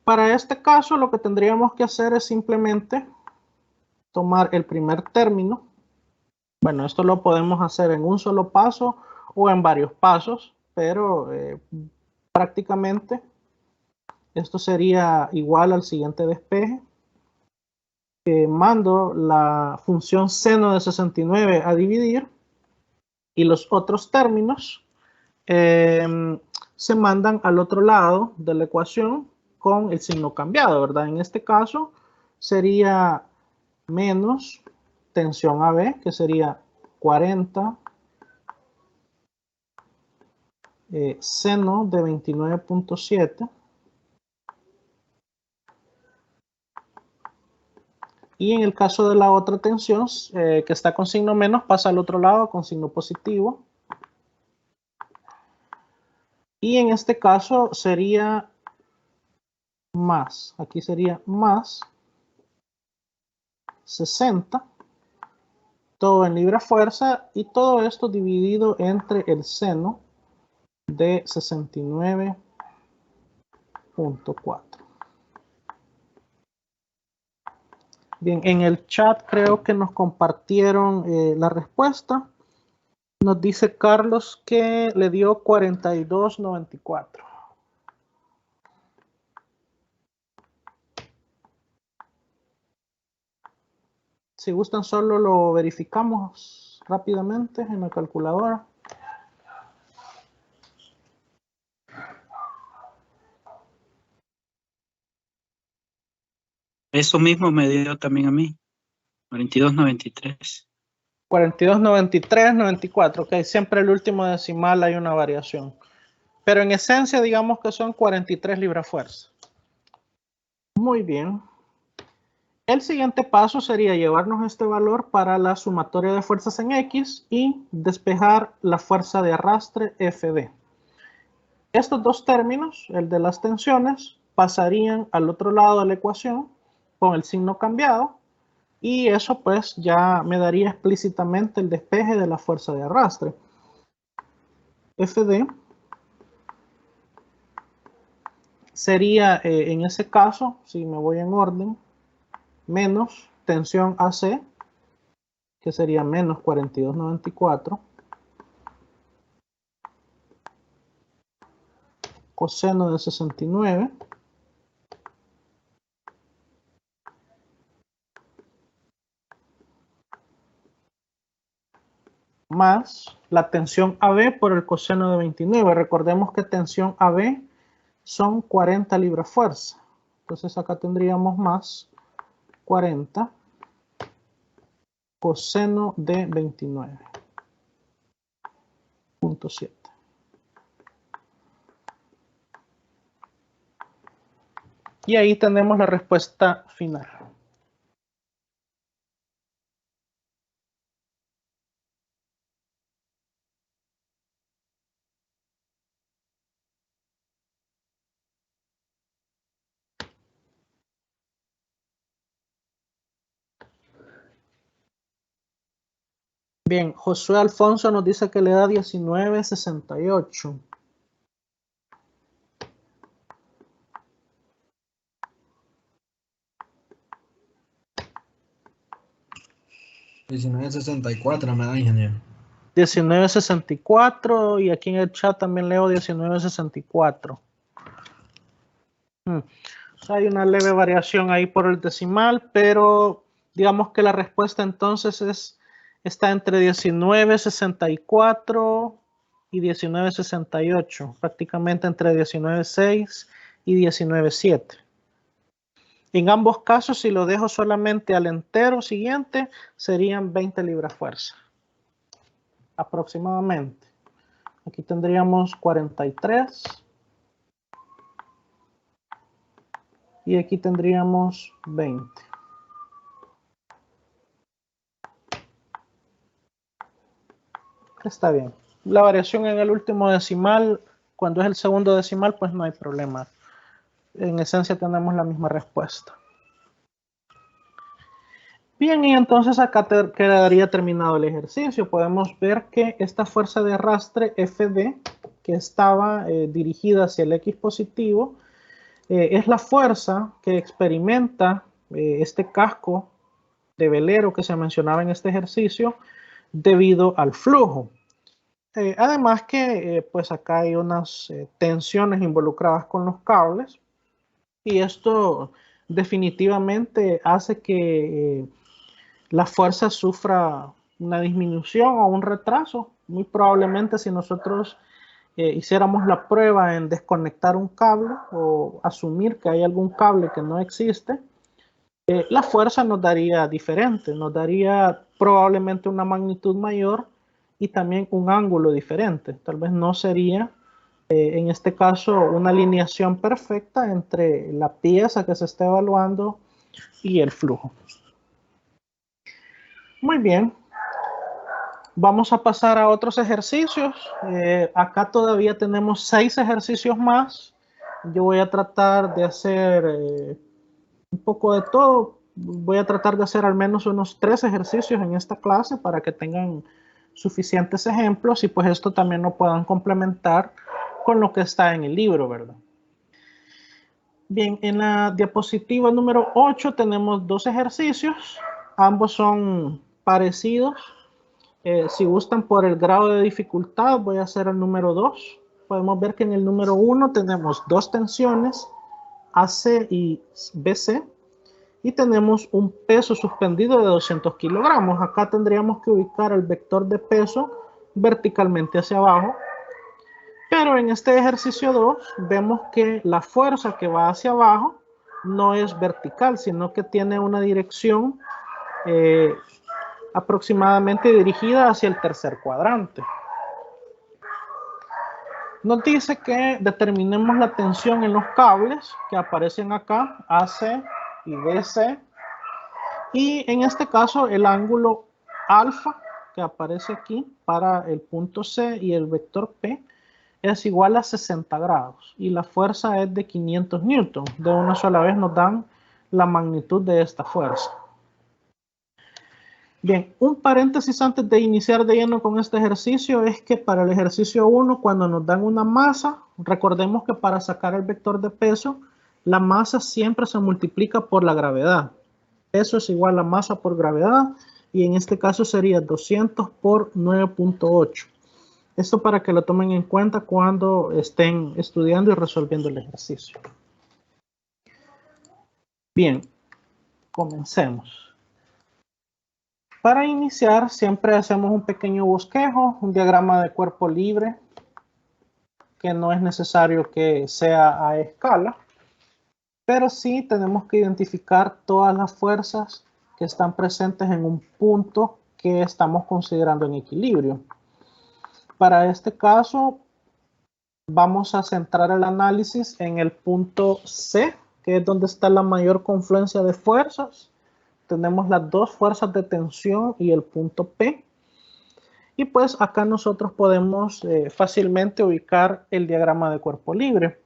Para este caso, lo que tendríamos que hacer es simplemente tomar el primer término. Bueno, esto lo podemos hacer en un solo paso o en varios pasos, pero prácticamente esto sería igual al siguiente despeje. Mando la función seno de 69 a dividir y los otros términos se mandan al otro lado de la ecuación con el signo cambiado, ¿verdad? En este caso sería menos tensión AB, que sería 40 seno de 29.7. Y en el caso de la otra tensión, que está con signo menos, pasa al otro lado con signo positivo. Y en este caso sería más, aquí sería más 60, todo en libra fuerza, y todo esto dividido entre el seno de 69.4. Bien, en el chat creo que nos compartieron la respuesta. Nos dice Carlos que le dio 42.94. Si gustan, solo lo verificamos rápidamente en la calculadora. Eso mismo me dio también a mí. 42.93. 42.93, 94. Ok, siempre el último decimal hay una variación. Pero en esencia, digamos que son 43 libras-fuerza. Muy bien. El siguiente paso sería llevarnos este valor para la sumatoria de fuerzas en X y despejar la fuerza de arrastre FD. Estos dos términos, el de las tensiones, pasarían al otro lado de la ecuación con el signo cambiado, y eso pues ya me daría explícitamente el despeje de la fuerza de arrastre. FD sería en ese caso, si me voy en orden, menos tensión AC, que sería menos 42.94, coseno de 69, más la tensión AB por el coseno de 29. Recordemos que tensión AB son 40 libras-fuerza. Entonces acá tendríamos más 40 coseno de 29.7. Y ahí tenemos la respuesta final. Bien, Josué Alfonso nos dice que le da 19.68. $19.64 me da, ingeniero. 19.64, y aquí en el chat también leo 19.64. Hay una leve variación ahí por el decimal, pero digamos que la respuesta entonces está entre 19.64 y 19.68, prácticamente entre 19.6 y 19.7. En ambos casos, si lo dejo solamente al entero siguiente, serían 20 libras-fuerza, aproximadamente. Aquí tendríamos 43. Y aquí tendríamos 20. Está bien. La variación en el último decimal, cuando es el segundo decimal, pues no hay problema. En esencia tenemos la misma respuesta. Bien, y entonces acá quedaría terminado el ejercicio. Podemos ver que esta fuerza de arrastre FD, que estaba dirigida hacia el X positivo, es la fuerza que experimenta este casco de velero que se mencionaba en este ejercicio debido al flujo. Además que pues acá hay unas tensiones involucradas con los cables y esto definitivamente hace que la fuerza sufra una disminución o un retraso. Muy probablemente si nosotros hiciéramos la prueba en desconectar un cable o asumir que hay algún cable que no existe, la fuerza nos daría diferente, nos daría probablemente una magnitud mayor y también un ángulo diferente. Tal vez no sería, en este caso, una alineación perfecta entre la pieza que se está evaluando y el flujo. Muy bien. Vamos a pasar a otros ejercicios. Acá todavía tenemos 6 ejercicios más. Yo voy a tratar de hacer un poco de todo. Voy a tratar de hacer al menos unos 3 ejercicios en esta clase para que tengan suficientes ejemplos y pues esto también lo puedan complementar con lo que está en el libro, ¿verdad? Bien, en la diapositiva número 8 tenemos 2 ejercicios. Ambos son parecidos. Si gustan por el grado de dificultad, voy a hacer el número 2. Podemos ver que en el número 1 tenemos 2 tensiones, AC y BC, y tenemos un peso suspendido de 200 kilogramos. Acá tendríamos que ubicar el vector de peso verticalmente hacia abajo, pero en este ejercicio 2 vemos que la fuerza que va hacia abajo no es vertical, sino que tiene una dirección aproximadamente dirigida hacia el tercer cuadrante. Nos dice que determinemos la tensión en los cables que aparecen acá, AC y BC, y en este caso el ángulo alfa que aparece aquí para el punto C y el vector P es igual a 60 grados y la fuerza es de 500 newton. De una sola vez nos dan la magnitud de esta fuerza. Bien, un paréntesis antes de iniciar de lleno con este ejercicio es que para el ejercicio 1, cuando nos dan una masa, recordemos que para sacar el vector de peso, la masa siempre se multiplica por la gravedad. Peso es igual a masa por gravedad y en este caso sería 200 por 9.8. Esto para que lo tomen en cuenta cuando estén estudiando y resolviendo el ejercicio. Bien, comencemos. Para iniciar, siempre hacemos un pequeño bosquejo, un diagrama de cuerpo libre, que no es necesario que sea a escala, pero sí tenemos que identificar todas las fuerzas que están presentes en un punto que estamos considerando en equilibrio. Para este caso, vamos a centrar el análisis en el punto C, que es donde está la mayor confluencia de fuerzas. Tenemos las dos fuerzas de tensión y el punto P. Y pues acá nosotros podemos fácilmente ubicar el diagrama de cuerpo libre.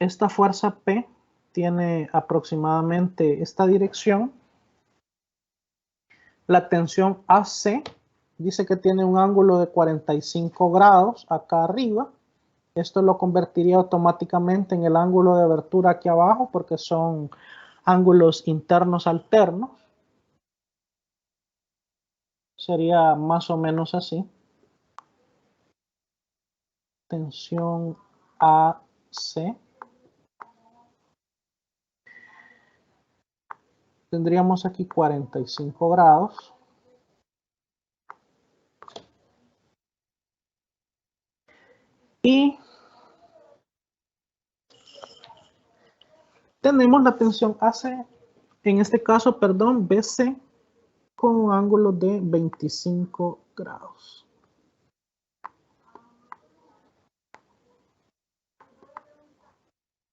Esta fuerza P tiene aproximadamente esta dirección. La tensión AC dice que tiene un ángulo de 45 grados acá arriba. Esto lo convertiría automáticamente en el ángulo de abertura aquí abajo porque son ángulos internos alternos. Sería más o menos así. Tensión AC. Tendríamos aquí 45 grados. Y tenemos la tensión AC, en este caso, perdón, BC, con un ángulo de 25 grados.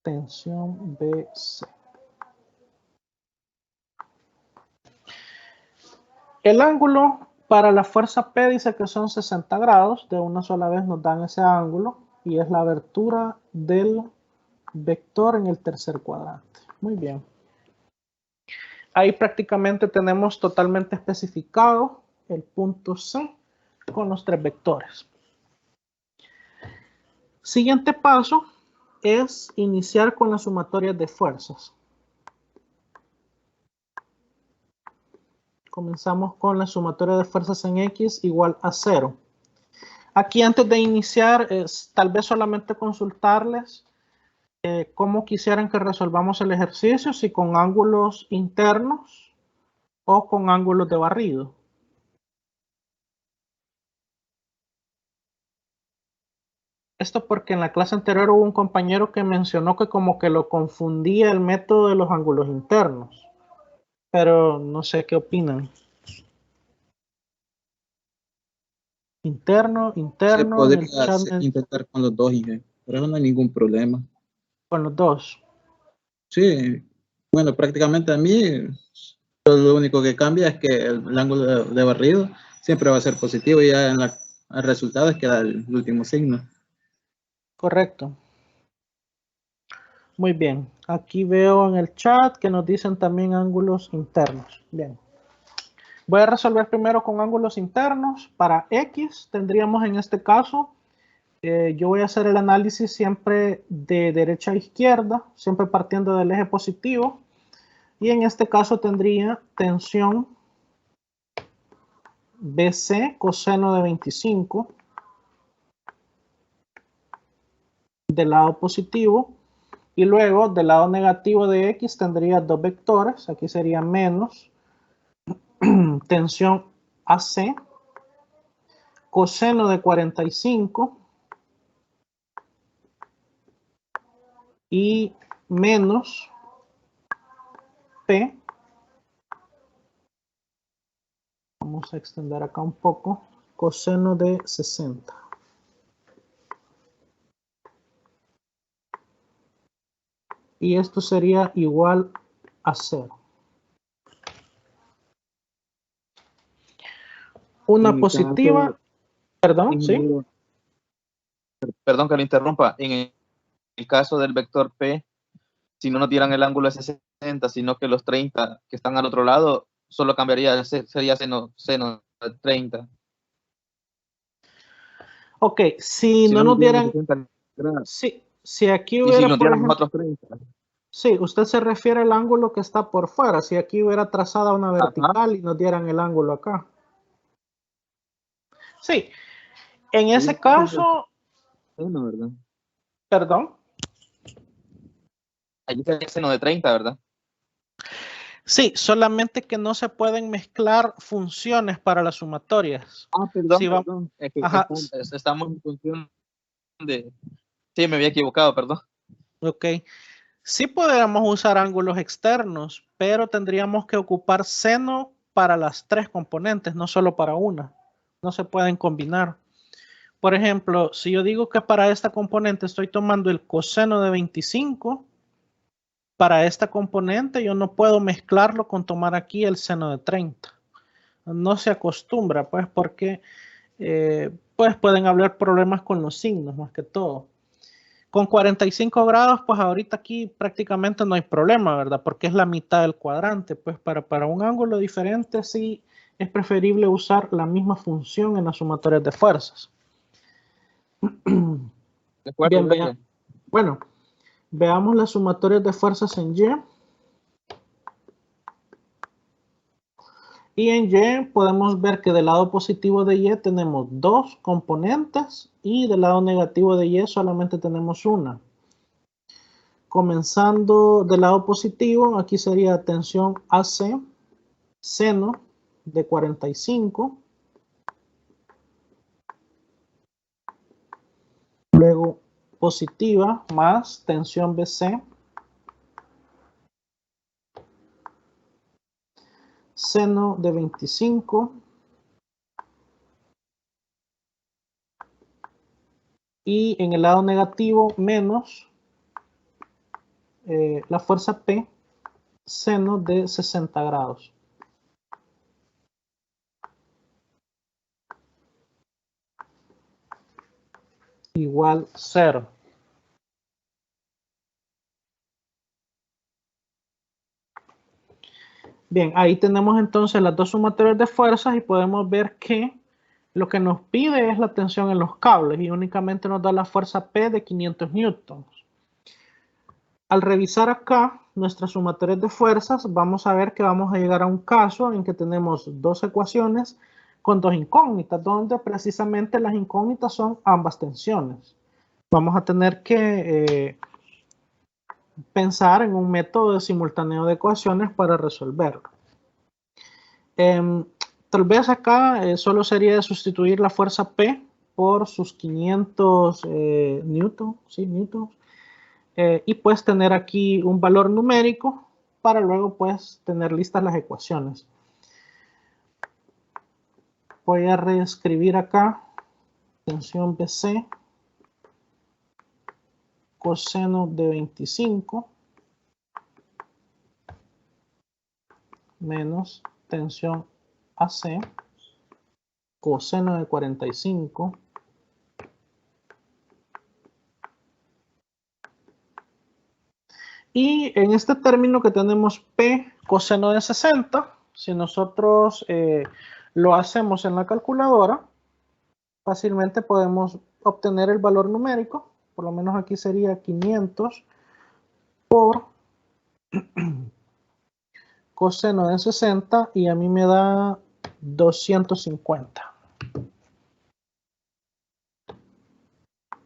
Tensión BC. El ángulo para la fuerza P dice que son 60 grados. De una sola vez nos dan ese ángulo y es la abertura del vector en el tercer cuadrante. Muy bien. Ahí prácticamente tenemos totalmente especificado el punto C con los 3 vectores. Siguiente paso, es iniciar con las sumatorias de fuerzas. Comenzamos con la sumatoria de fuerzas en X igual a 0. Aquí antes de iniciar, tal vez solamente consultarles cómo quisieran que resolvamos el ejercicio, si con ángulos internos o con ángulos de barrido. Esto porque en la clase anterior hubo un compañero que mencionó que como que lo confundía el método de los ángulos internos. Pero no sé qué opinan. Interno, Se interno, en el podría chat intentar con los dos, Inge, pero eso no hay ningún problema. con los dos. Sí, bueno, prácticamente a mí lo único que cambia es que el ángulo de barrido siempre va a ser positivo y ya en el resultado es que da el último signo. Correcto. Muy bien. Aquí veo en el chat que nos dicen también ángulos internos. Bien. Voy a resolver primero con ángulos internos. Para X tendríamos en este caso, yo voy a hacer el análisis siempre de derecha a izquierda, siempre partiendo del eje positivo. Y en este caso tendría tensión BC coseno de 25 del lado positivo. Y luego del lado negativo de X tendría dos vectores. Aquí sería menos tensión AC coseno de 45 y menos P. Vamos a extender acá un poco. Coseno de 60. Y esto sería igual a 0. Una positiva. Perdón, ¿sí? Perdón que lo interrumpa. En el caso del vector P, si no nos dieran el ángulo de 60, sino que los 30 que están al otro lado, solo cambiaría, sería seno de 30. Ok, si no nos dieran... Si aquí y hubiera, si nos por dieran ejemplo, otros 30. Sí, usted se refiere al ángulo que está por fuera. Si aquí hubiera trazada una vertical y nos dieran el ángulo acá. Sí, en ese caso... Seno, ¿verdad? Perdón. Allí sería seno de 30, ¿verdad? Sí, solamente que no se pueden mezclar funciones para las sumatorias. Perdón, Sí, perdón. Es que ajá. estamos en función de... Sí, me había equivocado, perdón. Ok. Sí podríamos usar ángulos externos, pero tendríamos que ocupar seno para las tres componentes, no solo para una. No se pueden combinar. Por ejemplo, si yo digo que para esta componente estoy tomando el coseno de 25, para esta componente yo no puedo mezclarlo con tomar aquí el seno de 30. No se acostumbra, pues, porque pues pueden haber problemas con los signos, más que todo. Con 45 grados, pues ahorita aquí prácticamente no hay problema, ¿verdad? Porque es la mitad del cuadrante. Pues para un ángulo diferente sí es preferible usar la misma función en las sumatorias de fuerzas. Bien, bueno, veamos las sumatorias de fuerzas en Y. Y en Y podemos ver que del lado positivo de Y tenemos dos componentes y del lado negativo de Y solamente tenemos una. Comenzando del lado positivo, aquí sería tensión AC, seno de 45. Luego positiva más tensión BC, seno de 25. Y en el lado negativo menos la fuerza P, seno de 60 grados. Igual 0. Bien, ahí tenemos entonces las dos sumatorias de fuerzas y podemos ver que lo que nos pide es la tensión en los cables y únicamente nos da la fuerza P de 500 newtons. al revisar acá nuestras sumatorias de fuerzas, vamos a ver que vamos a llegar a un caso en que tenemos dos ecuaciones con dos incógnitas, donde precisamente las incógnitas son ambas tensiones. Vamos a tener que pensar en un método de simultáneo de ecuaciones para resolverlo. Tal vez acá solo sería sustituir la fuerza P por sus 500 newtons, ¿sí? Newtons. Y pues tener aquí un valor numérico para luego pues tener listas las ecuaciones. Voy a reescribir acá tensión BC coseno de 25 menos tensión AC coseno de 45 y en este término que tenemos P coseno de 60, si nosotros lo hacemos en la calculadora, fácilmente podemos obtener el valor numérico, por lo menos aquí sería 500 por coseno de 60 y a mí me da 250.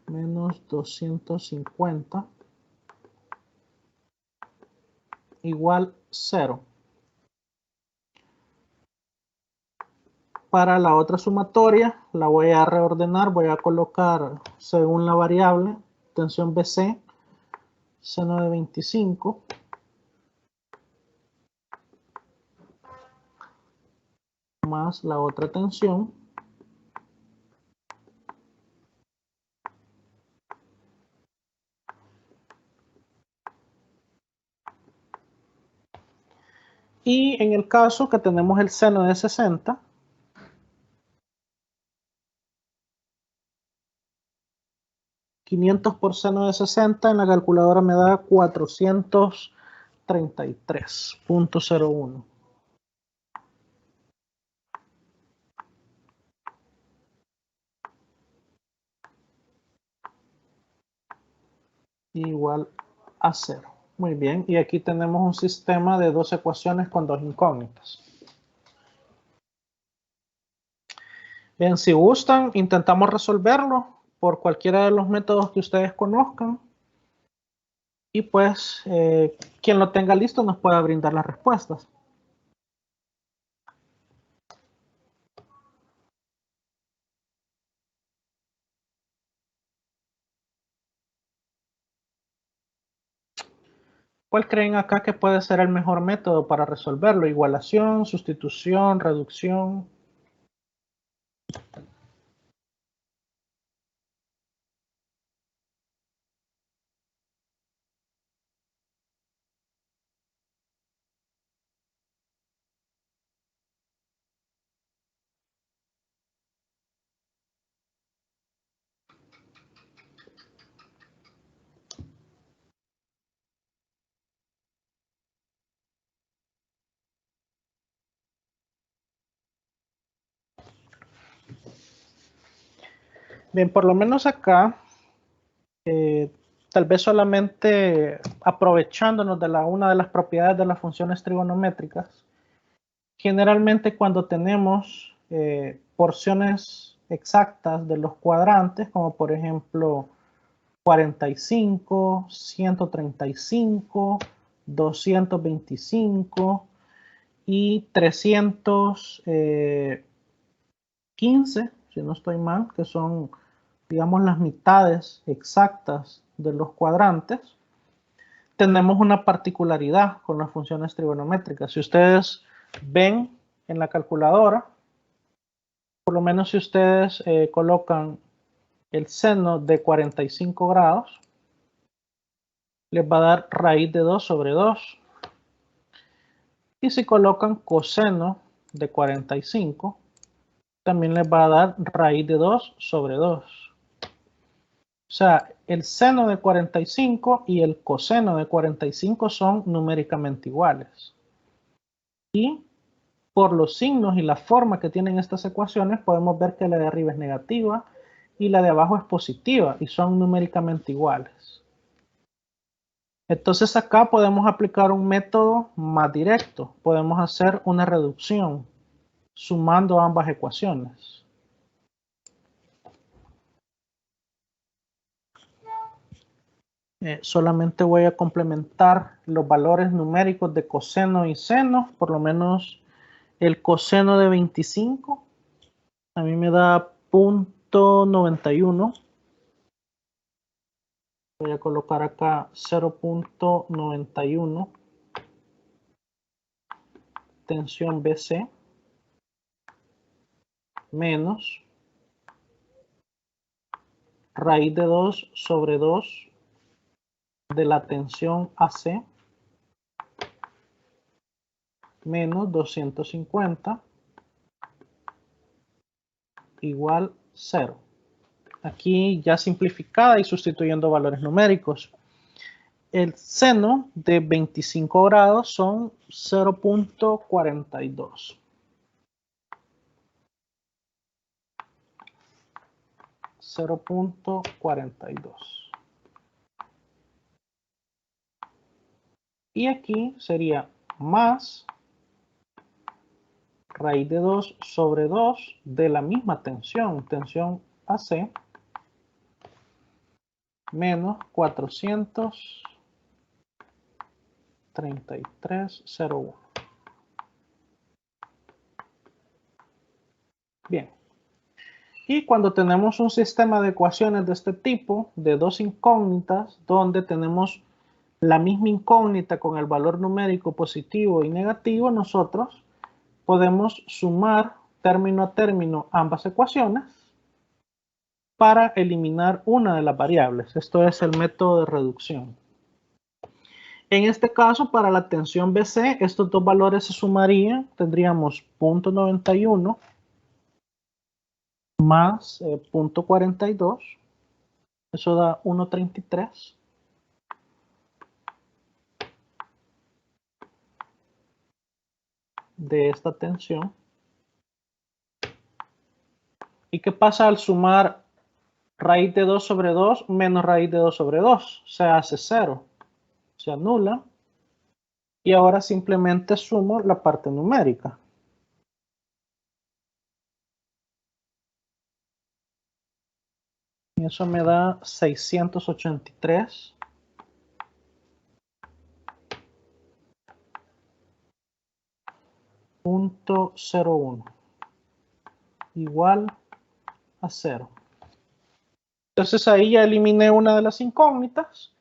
Menos 250 igual 0. Para la otra sumatoria la voy a reordenar, voy a colocar según la variable tensión BC seno de 25 más la otra tensión y en el caso que tenemos el seno de 60, $500 por seno de 60 en la calculadora me da 433.01. Igual a 0. Muy bien, y aquí tenemos un sistema de dos ecuaciones con dos incógnitas. Bien, si gustan, intentamos resolverlo por cualquiera de los métodos que ustedes conozcan. Y pues, quien lo tenga listo nos pueda brindar las respuestas. ¿Cuál creen acá que puede ser el mejor método para resolverlo? ¿Igualación, sustitución, reducción? Bien, por lo menos acá, tal vez solamente aprovechándonos de una de las propiedades de las funciones trigonométricas, generalmente cuando tenemos porciones exactas de los cuadrantes, como por ejemplo 45, 135, 225 y 315, si no estoy mal, que son, digamos, las mitades exactas de los cuadrantes, tenemos una particularidad con las funciones trigonométricas. Si ustedes ven en la calculadora, por lo menos si ustedes colocan el seno de 45 grados, les va a dar raíz de 2 sobre 2. Y si colocan coseno de 45, también les va a dar raíz de 2 sobre 2. O sea, el seno de 45 y el coseno de 45 son numéricamente iguales. Y por los signos y la forma que tienen estas ecuaciones, podemos ver que la de arriba es negativa y la de abajo es positiva y son numéricamente iguales. Entonces acá podemos aplicar un método más directo. Podemos hacer una reducción sumando ambas ecuaciones. Solamente voy a complementar los valores numéricos de coseno y seno, por lo menos el coseno de 25, a mí me da 0.91. Voy a colocar acá 0.91, tensión BC, menos raíz de 2 sobre 2 de la tensión AC, menos 250, igual 0. Aquí ya simplificada y sustituyendo valores numéricos. El seno de 25 grados son 0.42. 0.42. Y aquí sería más raíz de 2 sobre 2 de la misma tensión, tensión AC, menos 433,01. Bien. Y cuando tenemos un sistema de ecuaciones de este tipo, de dos incógnitas, donde tenemos la misma incógnita con el valor numérico positivo y negativo, nosotros podemos sumar término a término ambas ecuaciones para eliminar una de las variables. Esto es el método de reducción. En este caso, para la tensión BC, estos dos valores se sumarían. Tendríamos 0.91 más 0.42. Eso da 1.33. De esta tensión. ¿Y qué pasa al sumar raíz de 2 sobre 2 menos raíz de 2 sobre 2? Se hace 0. Se anula. Y ahora simplemente sumo la parte numérica. Y eso me da 683.01 igual a 0. Entonces ahí ya eliminé una de las incógnitas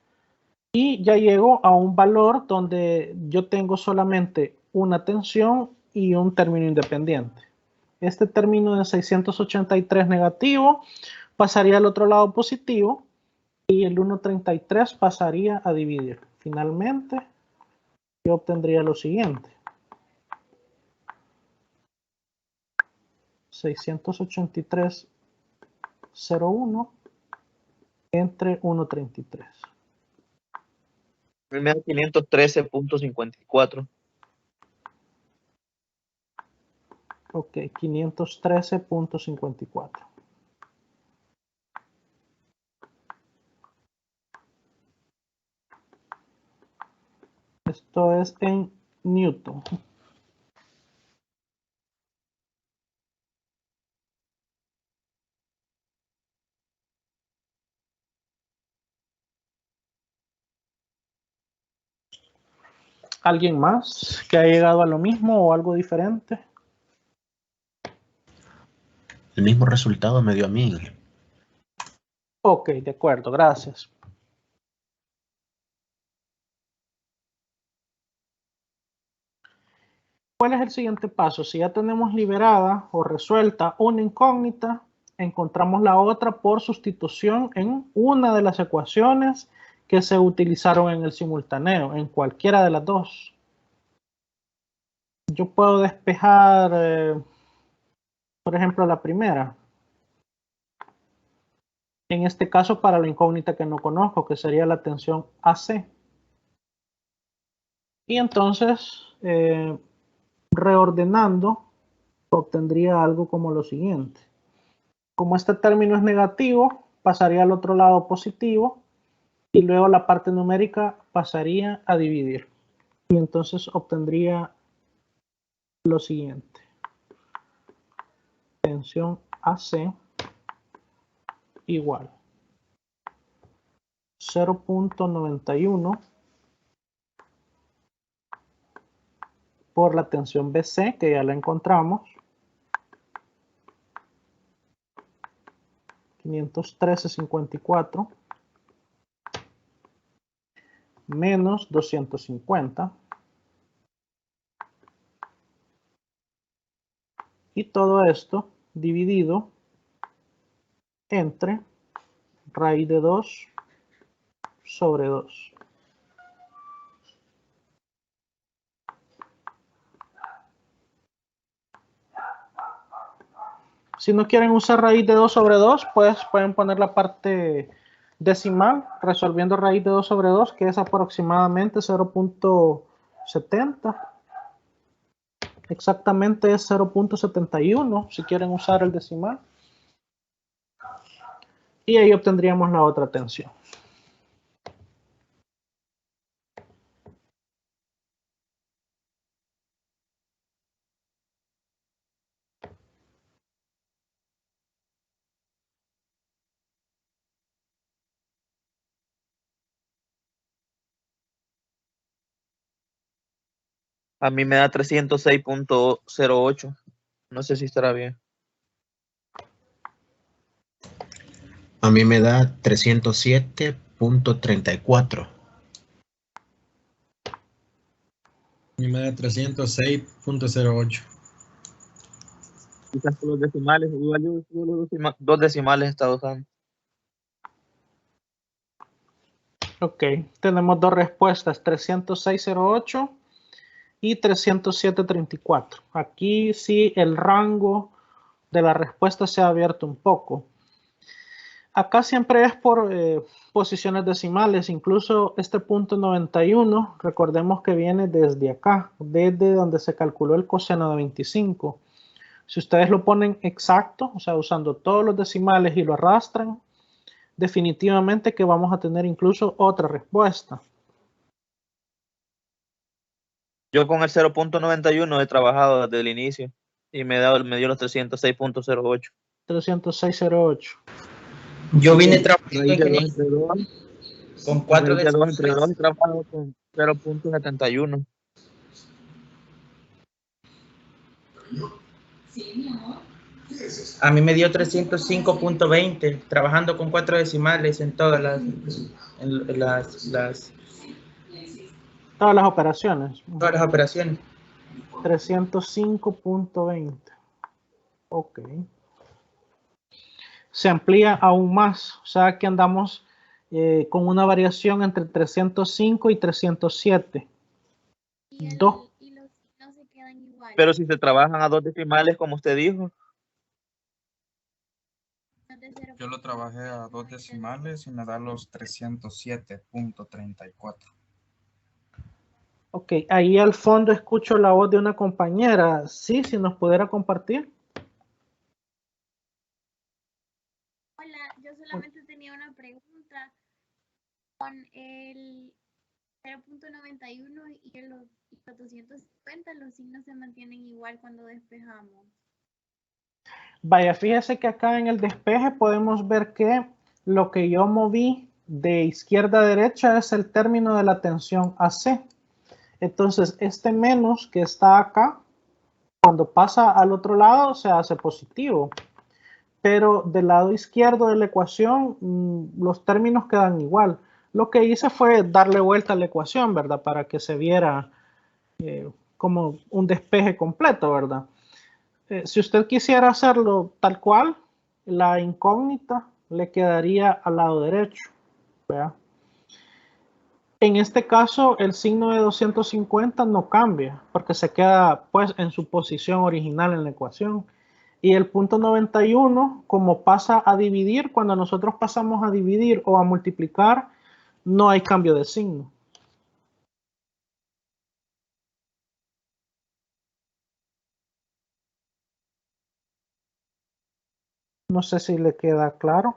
y ya llego a un valor donde yo tengo solamente una tensión y un término independiente. Este término de 683 negativo pasaría al otro lado positivo y el 1.33 pasaría a dividir. Finalmente, yo obtendría lo siguiente. 683,01 entre 1.33. Me da 513.54. Ok, 513.54. Esto es en Newton. ¿Alguien más que ha llegado a lo mismo o algo diferente? El mismo resultado me dio a mí. Ok, de acuerdo, gracias. ¿Cuál es el siguiente paso? Si ya tenemos liberada o resuelta una incógnita, encontramos la otra por sustitución en una de las ecuaciones que se utilizaron en el simultáneo, en cualquiera de las dos. Yo puedo despejar, por ejemplo, la primera. En este caso, para la incógnita que no conozco, que sería la tensión AC. Y entonces, reordenando, obtendría algo como lo siguiente. Como este término es negativo, pasaría al otro lado positivo y luego la parte numérica pasaría a dividir. Y entonces obtendría lo siguiente. Tensión AC igual 0.91 por la tensión BC, que ya la encontramos, 513.54 menos 250, y todo esto dividido entre raíz de 2 sobre 2. Si no quieren usar raíz de 2 sobre 2, pues pueden poner la parte decimal resolviendo raíz de 2 sobre 2, que es aproximadamente 0.70. Exactamente es 0.71 si quieren usar el decimal. Y ahí obtendríamos la otra tensión. A mí me da 306.08. No sé si estará bien. A mí me da 307.34. A mí me da 306.08. Quizás por los decimales, igual yo solo dos decimales he estado usando. Ok, tenemos dos respuestas, 306.08 y 307.34. Aquí sí el rango de la respuesta se ha abierto un poco. Acá siempre es por posiciones decimales, incluso este punto 91, recordemos que viene desde acá, desde donde se calculó el coseno de 25. Si ustedes lo ponen exacto, o sea, usando todos los decimales y lo arrastran, definitivamente que vamos a tener incluso otra respuesta. Yo con el 0.91 he trabajado desde el inicio y me dio los 306.08. 306.08. Yo vine Raíz trabajando de 2 ingeniería entre 2, con 4 raíz de 2 entre 2 he decimales. trabajado con 0.71. A mí me dio 305.20 trabajando con 4 decimales en todas Todas las operaciones. todas las operaciones. 305.20. Ok. Se amplía aún más. O sea que andamos con una variación entre 305 y 307. Y los Dos. signos se quedan iguales. Pero si se trabajan a dos decimales, como usted dijo, Yo lo trabajé a dos decimales y me da los 307.34. Ok, ahí al fondo escucho la voz de una compañera. Sí, si nos pudiera compartir. Hola, yo solamente tenía una pregunta. Con el 0.91 y los 250, los signos se mantienen igual cuando despejamos. Vaya, fíjese que acá en el despeje podemos ver que lo que yo moví de izquierda a derecha es el término de la tensión AC. Entonces, este menos que está acá, cuando pasa al otro lado, se hace positivo. Pero del lado izquierdo de la ecuación, los términos quedan igual. Lo que hice fue darle vuelta a la ecuación, ¿verdad? Para que se viera como un despeje completo, ¿verdad? Si usted quisiera hacerlo tal cual, la incógnita le quedaría al lado derecho. ¿Vea? En este caso, el signo de 250 no cambia, porque se queda pues en su posición original en la ecuación. Y el punto 91, como pasa a dividir, cuando nosotros pasamos a dividir o a multiplicar, no hay cambio de signo. No sé si le queda claro.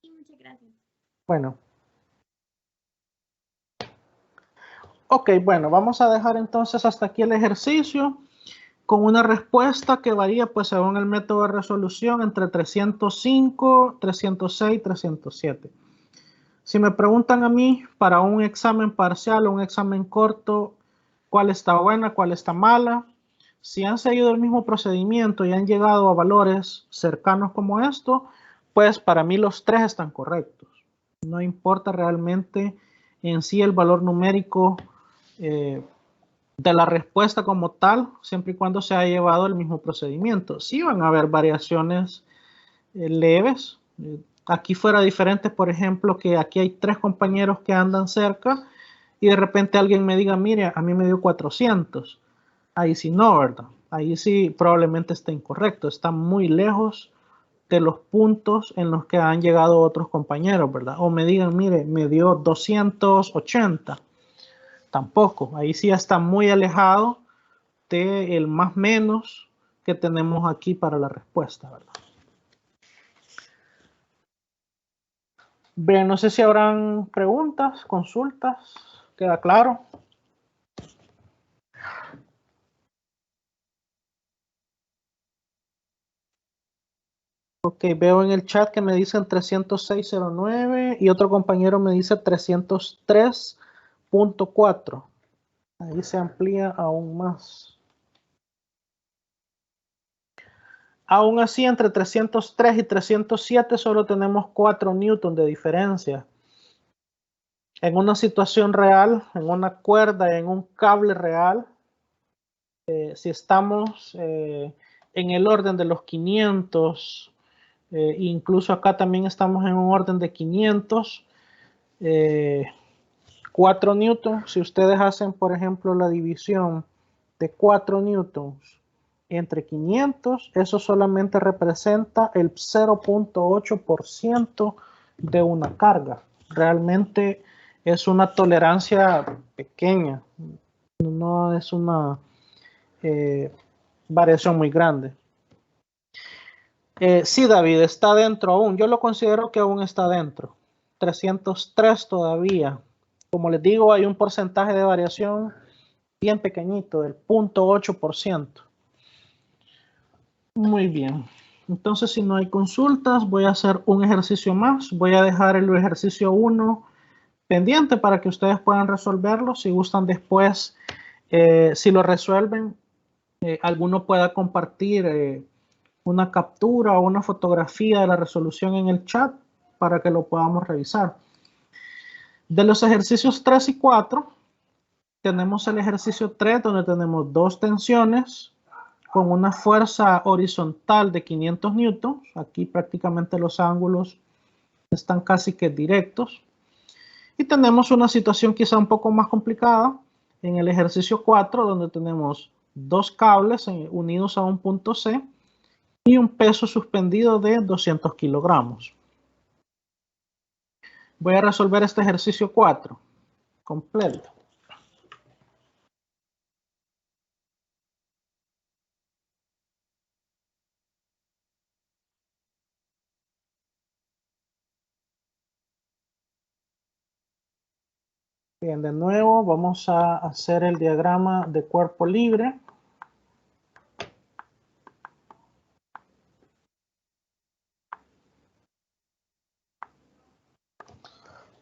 Y Muchas gracias. Bueno. Ok, bueno, vamos a dejar entonces hasta aquí el ejercicio con una respuesta que varía pues según el método de resolución entre 305, 306 y 307. Si me preguntan a mí para un examen parcial o un examen corto, cuál está buena, cuál está mala, si han seguido el mismo procedimiento y han llegado a valores cercanos como esto, pues para mí los tres están correctos. No importa realmente en sí el valor numérico de la respuesta como tal, siempre y cuando se haya llevado el mismo procedimiento. Sí van a haber variaciones leves. Aquí fuera diferente, por ejemplo, que aquí hay 3 compañeros que andan cerca y de repente alguien me diga, mire, a mí me dio 400. Ahí sí no, ¿verdad? Ahí sí probablemente está incorrecto. Está muy lejos de los puntos en los que han llegado otros compañeros, ¿verdad? O me digan, mire, me dio 280. Tampoco. Ahí sí está muy alejado del más menos que tenemos aquí para la respuesta, ¿verdad? Bien, no sé si habrán preguntas, consultas. ¿Queda claro? Ok, veo en el chat que me dicen 306.09 y otro compañero me dice 303.4. Ahí se amplía aún más. Aún así, entre 303 y 307 solo tenemos 4 newton de diferencia. En una situación real, en una cuerda, en un cable real, si estamos en el orden de los 500, incluso acá también estamos en un orden de 500, 4 newtons, si ustedes hacen, por ejemplo, la división de 4 newtons entre 500, eso solamente representa el 0.8% de una carga. Realmente es una tolerancia pequeña, no es una variación muy grande. Sí, David, está dentro aún. Yo lo considero que aún está dentro. 303 todavía. Como les digo, hay un porcentaje de variación bien pequeñito, del 0.8%. Muy bien. Entonces, si no hay consultas, voy a hacer un ejercicio más. Voy a dejar el ejercicio 1 pendiente para que ustedes puedan resolverlo. Si gustan después, si lo resuelven, alguno pueda compartir una captura o una fotografía de la resolución en el chat para que lo podamos revisar. De los ejercicios 3 y 4, tenemos el ejercicio 3 donde tenemos 2 tensiones con una fuerza horizontal de 500 newtons. Aquí prácticamente los ángulos están casi que directos. Y tenemos una situación quizá un poco más complicada en el ejercicio 4 donde tenemos 2 cables unidos a un punto C y un peso suspendido de 200 kilogramos. Voy a resolver este ejercicio 4 completo. Bien, de nuevo vamos a hacer el diagrama de cuerpo libre.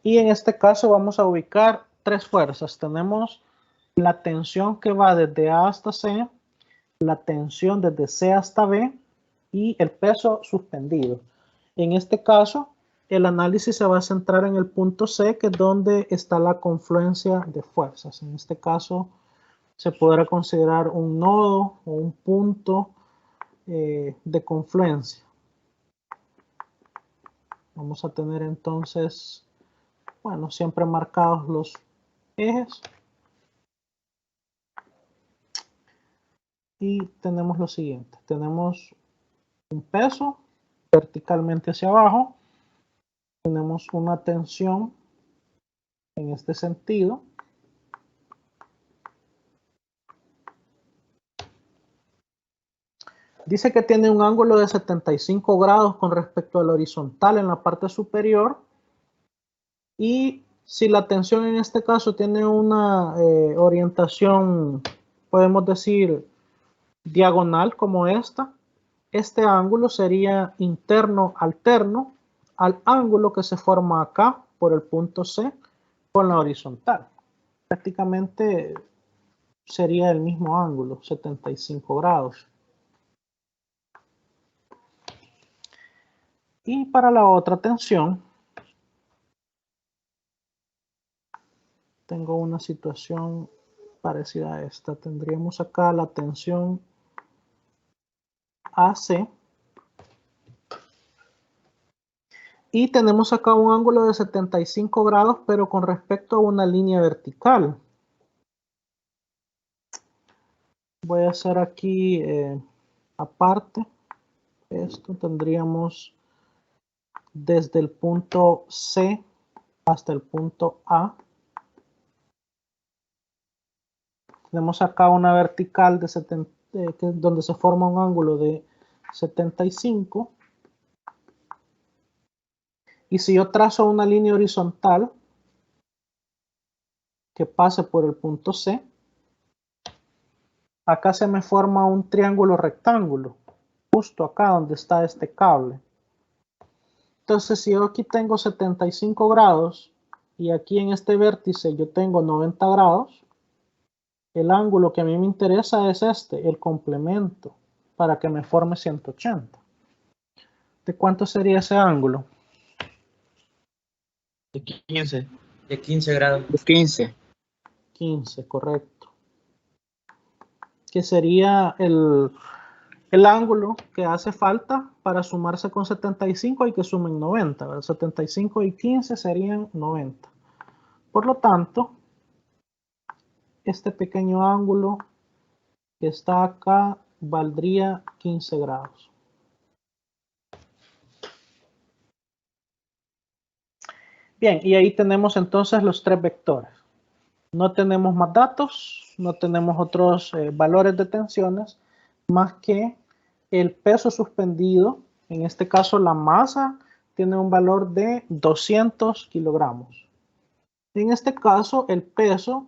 Y en este caso vamos a ubicar 3 fuerzas. Tenemos la tensión que va desde A hasta C, la tensión desde C hasta B y el peso suspendido. En este caso, el análisis se va a centrar en el punto C, que es donde está la confluencia de fuerzas. En este caso, se podrá considerar un nodo o un punto de confluencia. Vamos a tener entonces, bueno, siempre marcados los ejes. Y tenemos lo siguiente. Tenemos un peso verticalmente hacia abajo. Tenemos una tensión en este sentido. Dice que tiene un ángulo de 75 grados con respecto al horizontal en la parte superior. Y si la tensión en este caso tiene una orientación, podemos decir, diagonal como esta, este ángulo sería interno alterno al ángulo que se forma acá por el punto C con la horizontal. Prácticamente sería el mismo ángulo, 75 grados. Y para la otra tensión, tengo una situación parecida a esta. Tendríamos acá la tensión AC. Y tenemos acá un ángulo de 75 grados, pero con respecto a una línea vertical. Voy a hacer aquí aparte. Esto tendríamos desde el punto C hasta el punto A. Tenemos acá una vertical de donde se forma un ángulo de 75. Y si yo trazo una línea horizontal que pase por el punto C, acá se me forma un triángulo rectángulo, justo acá donde está este cable. Entonces, si yo aquí tengo 75 grados y aquí en este vértice yo tengo 90 grados, el ángulo que a mí me interesa es este, el complemento, para que me forme 180. ¿De cuánto sería ese ángulo? De 15. De 15 grados. 15. 15, correcto. Que sería el ángulo que hace falta para sumarse con 75 y que sumen 90. ¿verdad? 75 y 15 serían 90. Por lo tanto, este pequeño ángulo que está acá valdría 15 grados. Bien, y ahí tenemos entonces los tres vectores. No tenemos más datos, no tenemos otros valores de tensiones, más que el peso suspendido, en este caso la masa, tiene un valor de 200 kilogramos. En este caso, el peso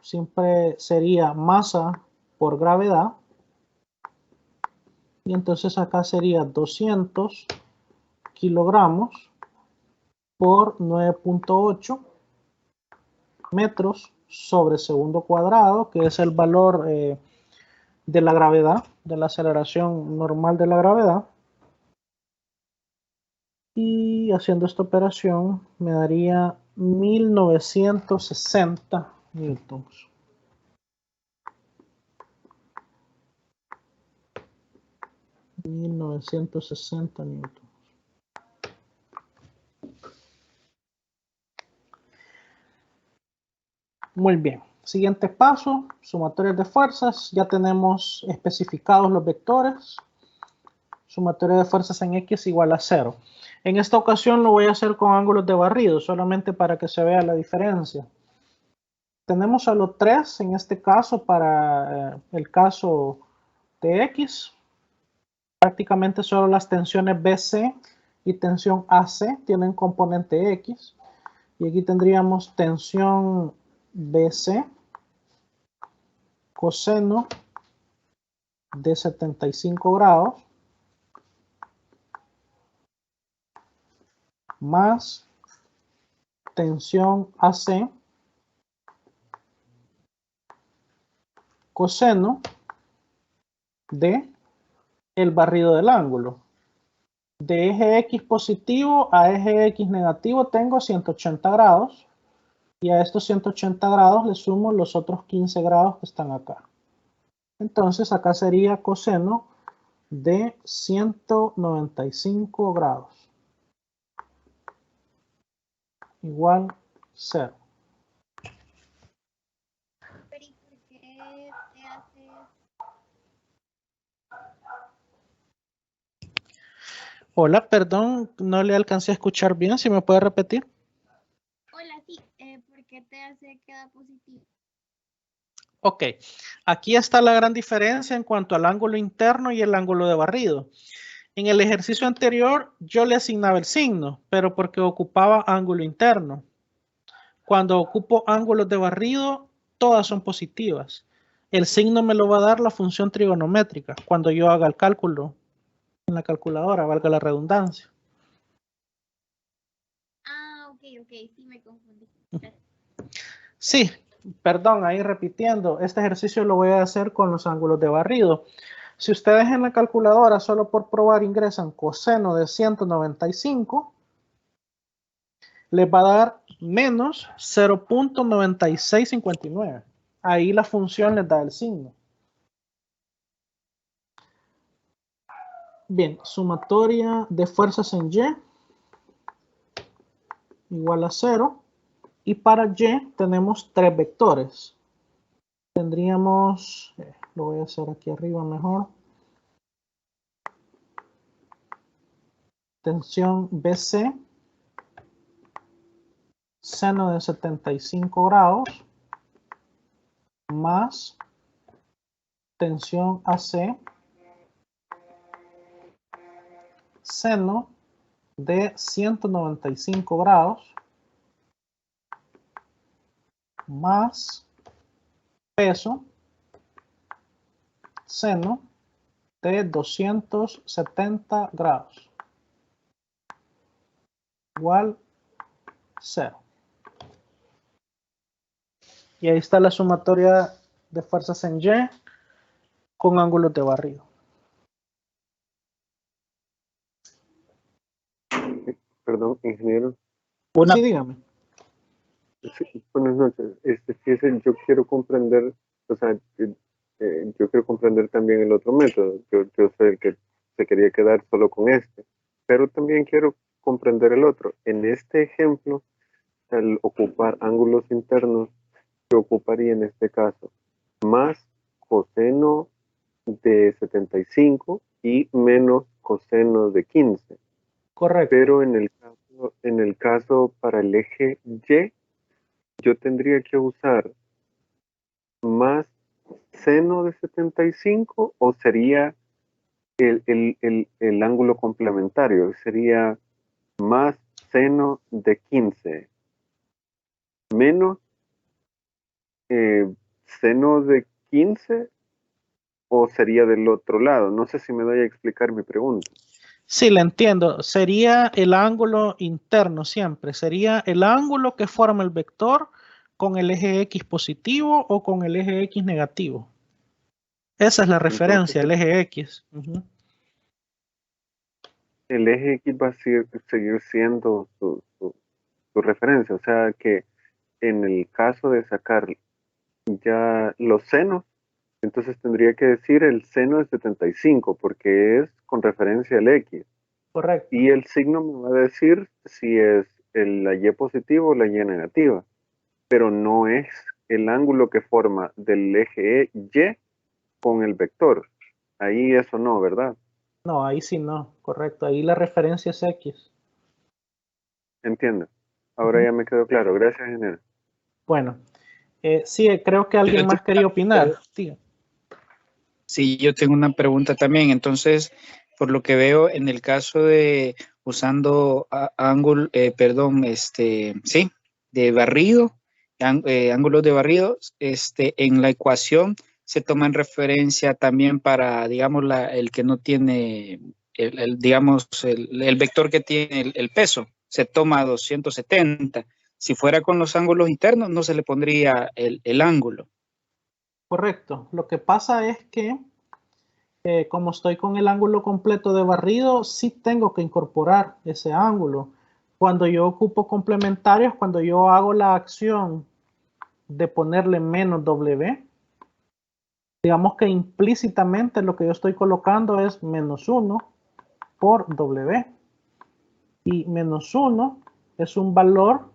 siempre sería masa por gravedad, y entonces acá sería 200 kilogramos por 9.8 metros sobre segundo cuadrado, que es el valor de la gravedad, de la aceleración normal de la gravedad. Y haciendo esta operación me daría 1960 newtons. 1960 newtons. Muy bien. Siguiente paso, sumatorios de fuerzas. Ya tenemos especificados los vectores. Sumatorio de fuerzas en X igual a 0. En esta ocasión lo voy a hacer con ángulos de barrido, solamente para que se vea la diferencia. Tenemos solo 3 en este caso para el caso de X. Prácticamente solo las tensiones BC y tensión AC tienen componente X. Y aquí tendríamos tensión BC, coseno de 75 grados, más tensión AC, coseno de el barrido del ángulo. De eje X positivo a eje X negativo tengo 180 grados. Y a estos 180 grados le sumo los otros 15 grados que están acá. Entonces acá sería coseno de 195 grados. Igual 0. Pero ¿y por qué te haces? Hola, perdón, no le alcancé a escuchar bien. ¿Si me puede repetir? Hola, sí, ¿por qué te hace queda positivo? Ok, aquí está la gran diferencia en cuanto al ángulo interno y el ángulo de barrido. En el ejercicio anterior yo le asignaba el signo, pero porque ocupaba ángulo interno. Cuando ocupo ángulos de barrido, todas son positivas. El signo me lo va a dar la función trigonométrica cuando yo haga el cálculo en la calculadora, valga la redundancia. Ah, ok, sí me confundí. Sí, perdón, ahí repitiendo, este ejercicio lo voy a hacer con los ángulos de barrido. Si ustedes en la calculadora, solo por probar, ingresan coseno de 195, les va a dar menos 0.9659. Ahí la función les da el signo. Bien, sumatoria de fuerzas en Y igual a 0. Y para Y tenemos 3 vectores. Tendríamos, lo voy a hacer aquí arriba mejor. Tensión BC, seno de 75 grados, más tensión AC, seno de 195 grados, más peso, seno de 270 grados, igual 0. Y ahí está la sumatoria de fuerzas en Y con ángulos de barrido. Perdón, ingeniero. Sí, dígame. Sí, buenas noches. Fíjese, yo quiero comprender, o sea, yo quiero comprender también el otro método. Yo soy el que se quería quedar solo con este, pero también quiero comprender el otro. En este ejemplo, al ocupar ángulos internos, yo ocuparía en este caso más coseno de 75 y menos coseno de 15. Correcto. Pero en el caso para el eje Y, yo tendría que usar más seno de 75 o sería el ángulo complementario, sería más seno de 15 menos seno de 15 o sería del otro lado. No sé si me doy a explicar mi pregunta. Sí, le entiendo. Sería el ángulo interno siempre. Sería el ángulo que forma el vector con el eje X positivo o con el eje X negativo. Esa es la referencia, Entonces, el eje X. Uh-huh. El eje X va a seguir siendo su referencia. O sea que en el caso de sacar ya los senos, entonces tendría que decir el seno de 75 porque es con referencia al X. Correcto. Y el signo me va a decir si es la Y positiva o la Y negativa, pero no es el ángulo que forma del eje Y con el vector. Ahí eso no, ¿verdad? No, ahí sí no, correcto. Ahí la referencia es X. Entiendo. Ahora ya me quedó claro. Gracias, ingeniero. Bueno, sí, creo que alguien más quería opinar. Sí. Sí, yo tengo una pregunta también. Entonces, por lo que veo en el caso de usando ángulo, sí, de barrido, ángulos de barrido, en la ecuación se toma en referencia también para, digamos, el que no tiene, digamos, el vector que tiene el peso, se toma 270. Si fuera con los ángulos internos, no se le pondría el ángulo. Correcto. Lo que pasa es que como estoy con el ángulo completo de barrido, sí tengo que incorporar ese ángulo. Cuando yo ocupo complementarios, cuando yo hago la acción de ponerle menos W, digamos que implícitamente lo que yo estoy colocando es menos 1 por W. Y menos 1 es un valor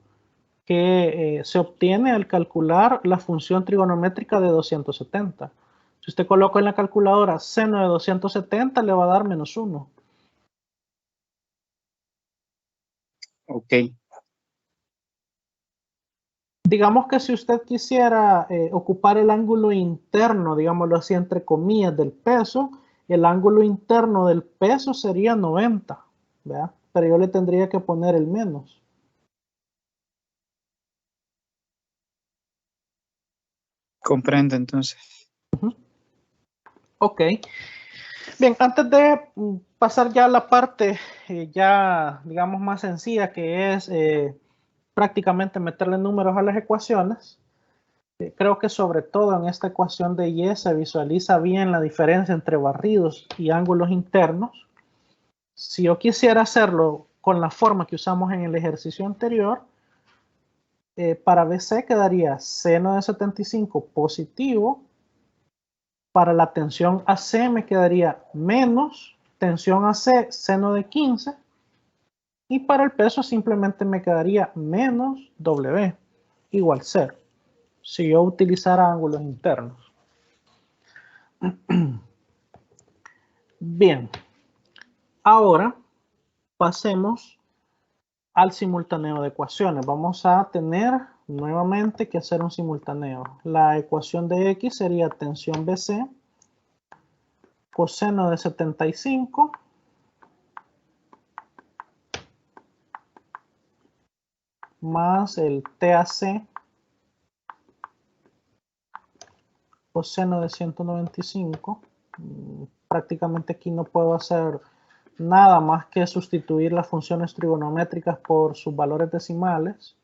que se obtiene al calcular la función trigonométrica de 270. Si usted coloca en la calculadora seno de 270, le va a dar menos 1. Ok. Digamos que si usted quisiera ocupar el ángulo interno, digámoslo así, entre comillas, del peso, el ángulo interno del peso sería 90, ¿verdad? Pero yo le tendría que poner el menos. Comprendo entonces. Ok. Bien, antes de pasar ya a la parte ya, digamos, más sencilla, que es prácticamente meterle números a las ecuaciones, creo que sobre todo en esta ecuación de Y se visualiza bien la diferencia entre barridos y ángulos internos. Si yo quisiera hacerlo con la forma que usamos en el ejercicio anterior, para BC quedaría seno de 75 positivo. Para la tensión AC me quedaría menos tensión AC seno de 15. Y para el peso simplemente me quedaría menos W igual 0. Si yo utilizara ángulos internos. Bien. Ahora pasemos al simultáneo de ecuaciones. Vamos a tener nuevamente que hacer un simultáneo. La ecuación de X sería tensión BC coseno de 75 más el TAC coseno de 195. Prácticamente aquí no puedo hacer nada más que sustituir las funciones trigonométricas por sus valores decimales.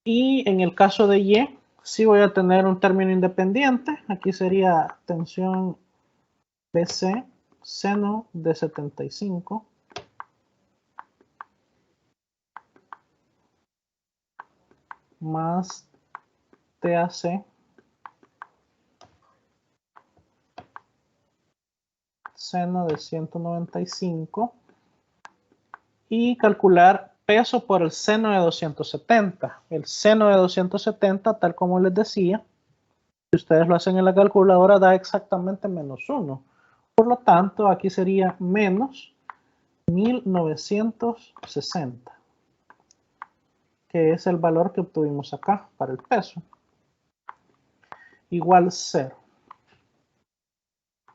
Y en el caso de Y, sí voy a tener un término independiente. Aquí sería tensión BC seno de 75 más TAC seno de 195 y calcular peso por el seno de 270. El seno de 270, tal como les decía, si ustedes lo hacen en la calculadora, da exactamente menos 1. Por lo tanto, aquí sería menos 1960, que es el valor que obtuvimos acá para el peso, igual 0.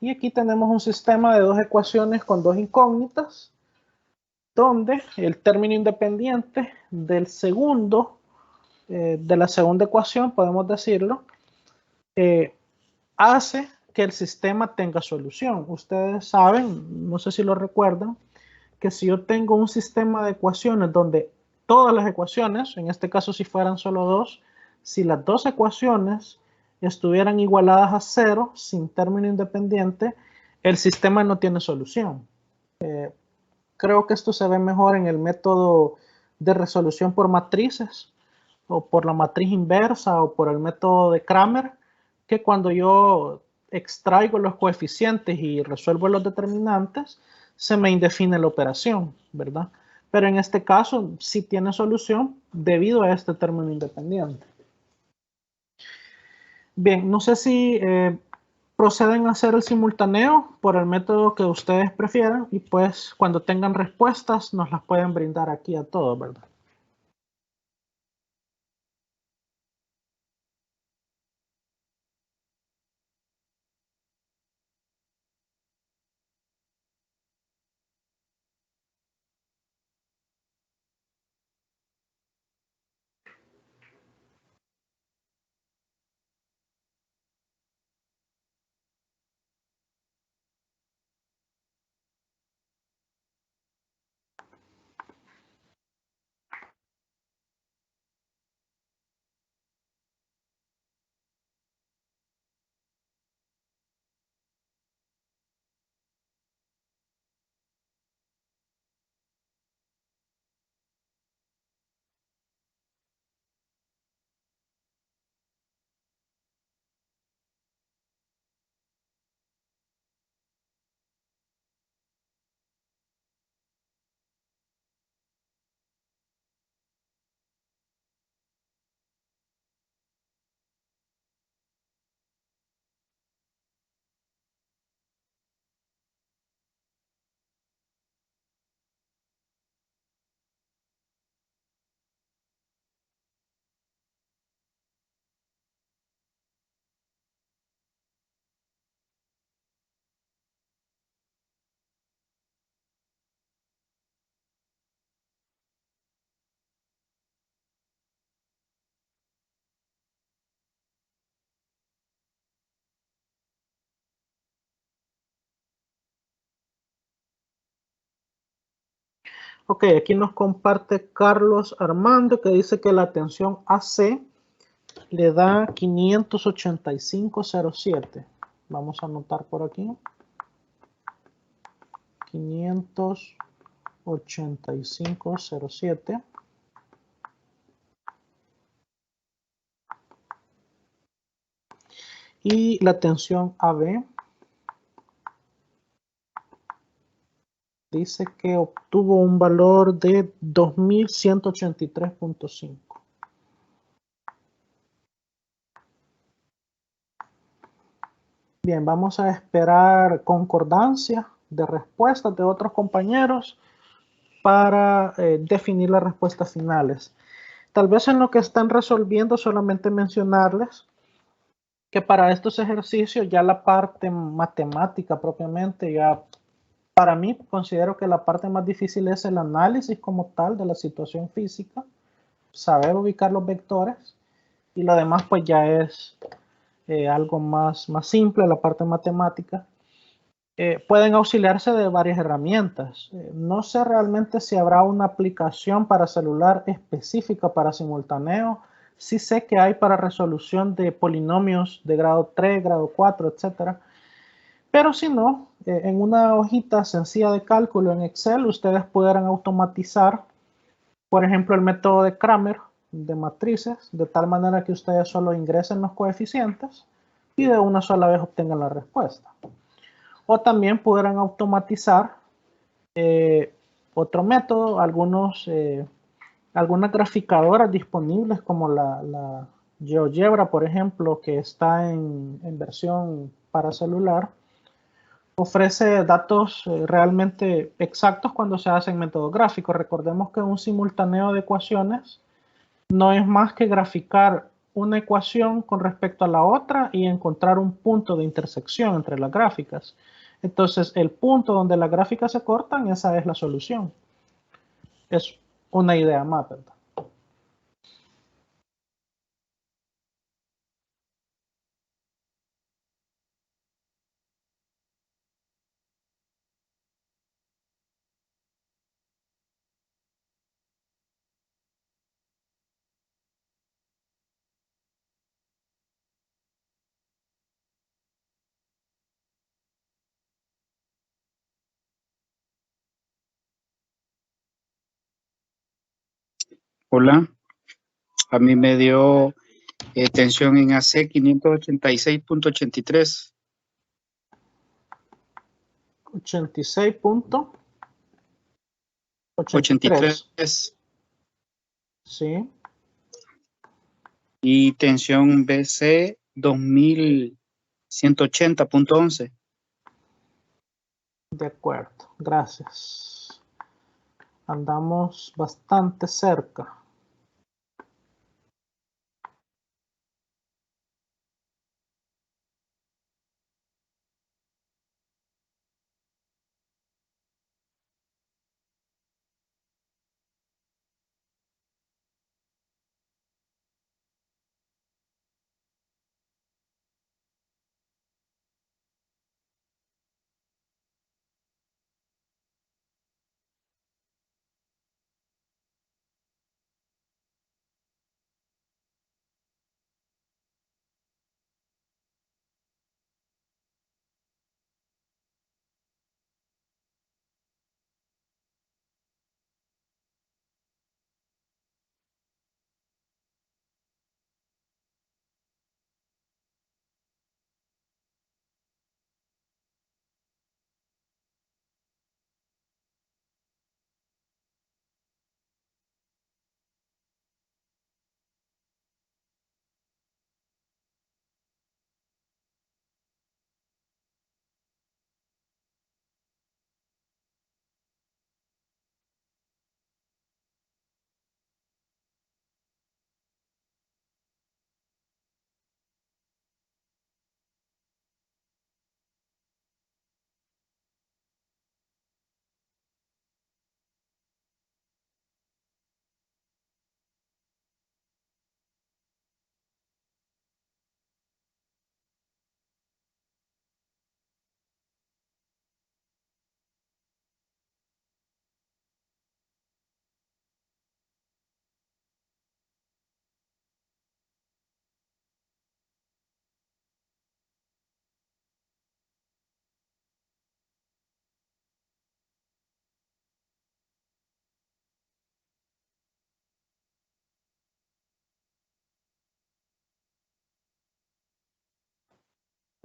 Y aquí tenemos un sistema de dos ecuaciones con dos incógnitas, donde el término independiente del segundo, de la segunda ecuación, podemos decirlo, hace que el sistema tenga solución. Ustedes saben, no sé si lo recuerdan, que si yo tengo un sistema de ecuaciones donde todas las ecuaciones, en este caso si fueran solo dos, si las dos ecuaciones estuvieran igualadas a 0 sin término independiente, el sistema no tiene solución. Creo que esto se ve mejor en el método de resolución por matrices o por la matriz inversa o por el método de Kramer, que cuando yo extraigo los coeficientes y resuelvo los determinantes, se me indefine la operación, ¿verdad? Pero en este caso sí tiene solución debido a este término independiente. Bien, no sé si proceden a hacer el simultáneo por el método que ustedes prefieran y pues cuando tengan respuestas nos las pueden brindar aquí a todos, ¿verdad? Ok, aquí nos comparte Carlos Armando que dice que la tensión AC le da 585,07. Vamos a anotar por aquí. 585,07. Y la tensión AB dice que obtuvo un valor de 2183,5. Bien, vamos a esperar concordancia de respuestas de otros compañeros para definir las respuestas finales. Tal vez en lo que están resolviendo solamente mencionarles que para estos ejercicios ya la parte matemática propiamente, ya para mí considero que la parte más difícil es el análisis como tal de la situación física, saber ubicar los vectores, y lo demás pues ya es algo más simple, la parte matemática. Pueden auxiliarse de varias herramientas. No sé realmente si habrá una aplicación para celular específica para simultáneo. Sí sé que hay para resolución de polinomios de grado 3, grado 4, etcétera. Pero si no, en una hojita sencilla de cálculo en Excel, ustedes podrán automatizar, por ejemplo, el método de Kramer de matrices, de tal manera que ustedes solo ingresen los coeficientes y de una sola vez obtengan la respuesta. O también podrán automatizar otro método, algunas graficadoras disponibles como la GeoGebra, por ejemplo, que está en versión para celular, ofrece datos realmente exactos cuando se hacen métodos gráficos. Recordemos que un simultáneo de ecuaciones no es más que graficar una ecuación con respecto a la otra y encontrar un punto de intersección entre las gráficas. Entonces, el punto donde las gráficas se cortan, esa es la solución. Es una idea más, ¿verdad? Hola, a mí me dio tensión en AC 586,83. 86,83. Sí. Y tensión BC 2180,11. De acuerdo, gracias. Andamos bastante cerca.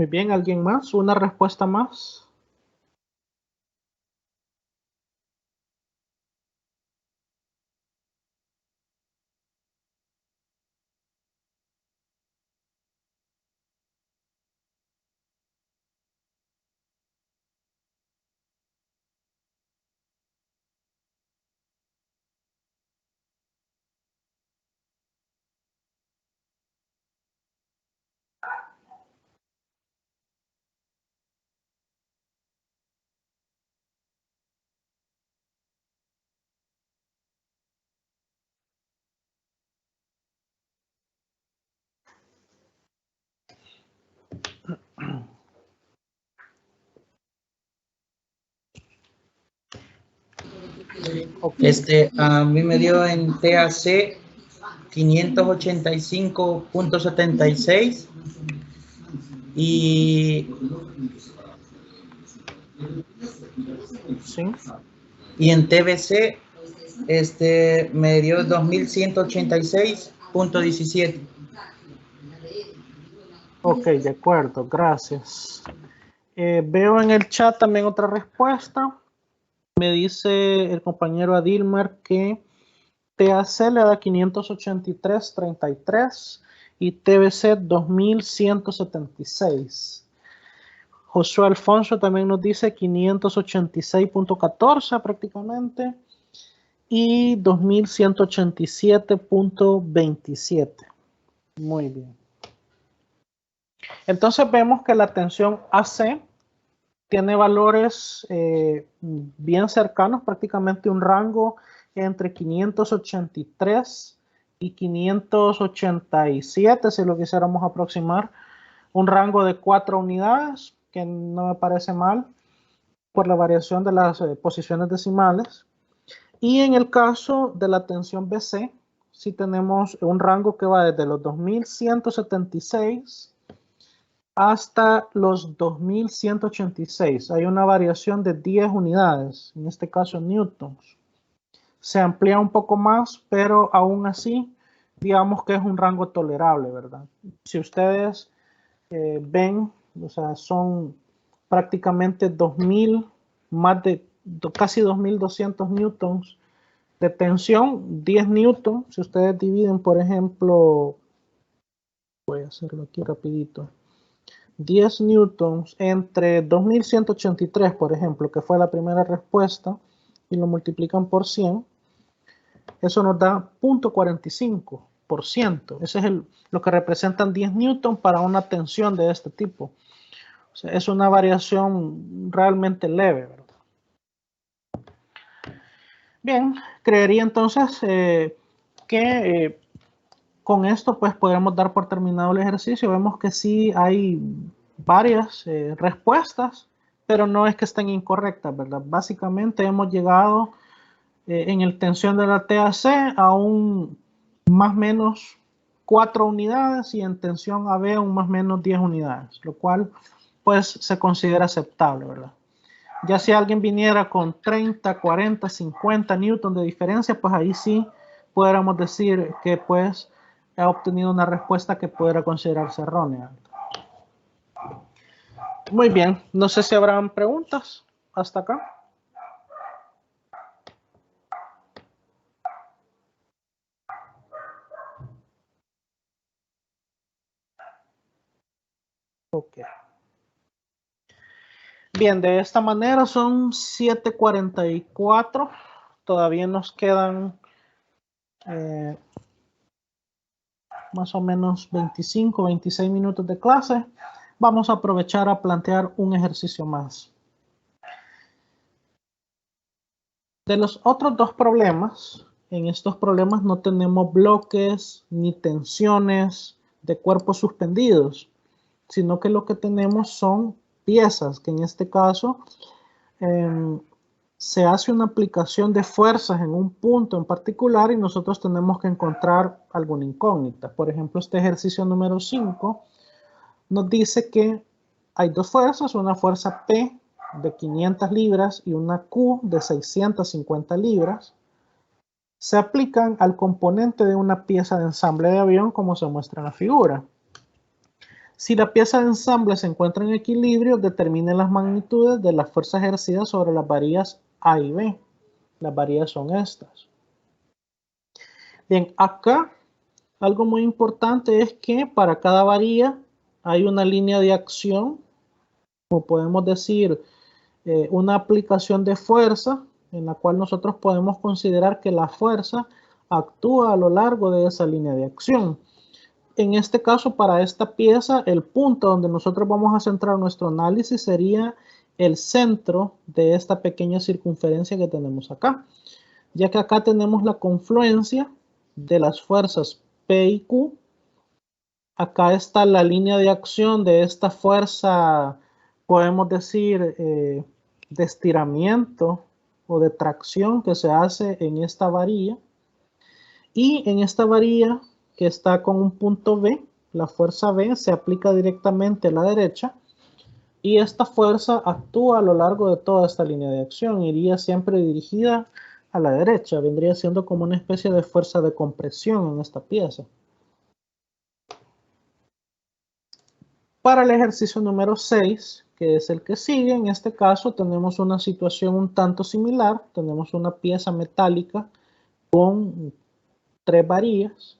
Muy bien, ¿alguien más? ¿Una respuesta más? Okay. A mí me dio en TAC 585.76 y Sí. Y en TBC me dio 2186.17. Ok, de acuerdo, gracias. Veo en el chat también otra respuesta. Me dice el compañero Adilmer que TAC le da 583.33 y TBC 2176. Josué Alfonso también nos dice 586.14 prácticamente y 2187.27. Muy bien. Entonces vemos que la tensión AC tiene valores bien cercanos, prácticamente un rango entre 583 y 587, si lo quisiéramos aproximar, un rango de 4 unidades, que no me parece mal, por la variación de las posiciones decimales. Y en el caso de la tensión BC, sí tenemos un rango que va desde los 2176 hasta los 2186. Hay una variación de 10 unidades, en este caso newtons. Se amplía un poco más, pero aún así, digamos que es un rango tolerable, ¿verdad? Si ustedes ven, o sea, son prácticamente 2000, más de casi 2200 newtons de tensión, 10 newtons. Si ustedes dividen, por ejemplo, voy a hacerlo aquí rapidito, 10 newtons entre 2183, por ejemplo, que fue la primera respuesta, y lo multiplican por 100, eso nos da 0.45%. Ese es lo que representan 10 newtons para una tensión de este tipo. O sea, es una variación realmente leve, ¿verdad? Bien, creería entonces que con esto pues podremos dar por terminado el ejercicio. Vemos que sí hay varias respuestas, pero no es que estén incorrectas, ¿verdad? Básicamente hemos llegado en el tensión de la TAC a un más o menos 4 unidades y en tensión AB un más o menos 10 unidades, lo cual pues se considera aceptable, ¿verdad? Ya si alguien viniera con 30, 40, 50 newton de diferencia, pues ahí sí podríamos decir que pues ha obtenido una respuesta que pudiera considerarse errónea. Muy bien, no sé si habrán preguntas hasta acá. Ok. Bien, de esta manera son 7:44. Todavía nos quedan más o menos 25, 26 minutos de clase. Vamos a aprovechar a plantear un ejercicio más. De los otros dos problemas, en estos problemas no tenemos bloques ni tensiones de cuerpos suspendidos, sino que lo que tenemos son piezas, que en este caso se hace una aplicación de fuerzas en un punto en particular y nosotros tenemos que encontrar alguna incógnita. Por ejemplo, este ejercicio número 5 nos dice que hay dos fuerzas, una fuerza P de 500 libras y una Q de 650 libras. Se aplican al componente de una pieza de ensamble de avión como se muestra en la figura. Si la pieza de ensamble se encuentra en equilibrio, determine las magnitudes de las fuerzas ejercidas sobre las varillas A y B. Las varillas son estas. Bien, acá algo muy importante es que para cada varilla hay una línea de acción, o podemos decir una aplicación de fuerza, en la cual nosotros podemos considerar que la fuerza actúa a lo largo de esa línea de acción. En este caso, para esta pieza, el punto donde nosotros vamos a centrar nuestro análisis sería el centro de esta pequeña circunferencia que tenemos acá, ya que acá tenemos la confluencia de las fuerzas P y Q. Acá está la línea de acción de esta fuerza, podemos decir, de estiramiento o de tracción que se hace en esta varilla. Y en esta varilla que está con un punto B, la fuerza B se aplica directamente a la derecha y esta fuerza actúa a lo largo de toda esta línea de acción. Iría siempre dirigida a la derecha, vendría siendo como una especie de fuerza de compresión en esta pieza. Para el ejercicio número 6, que es el que sigue, en este caso tenemos una situación un tanto similar. Tenemos una pieza metálica con 3 varillas.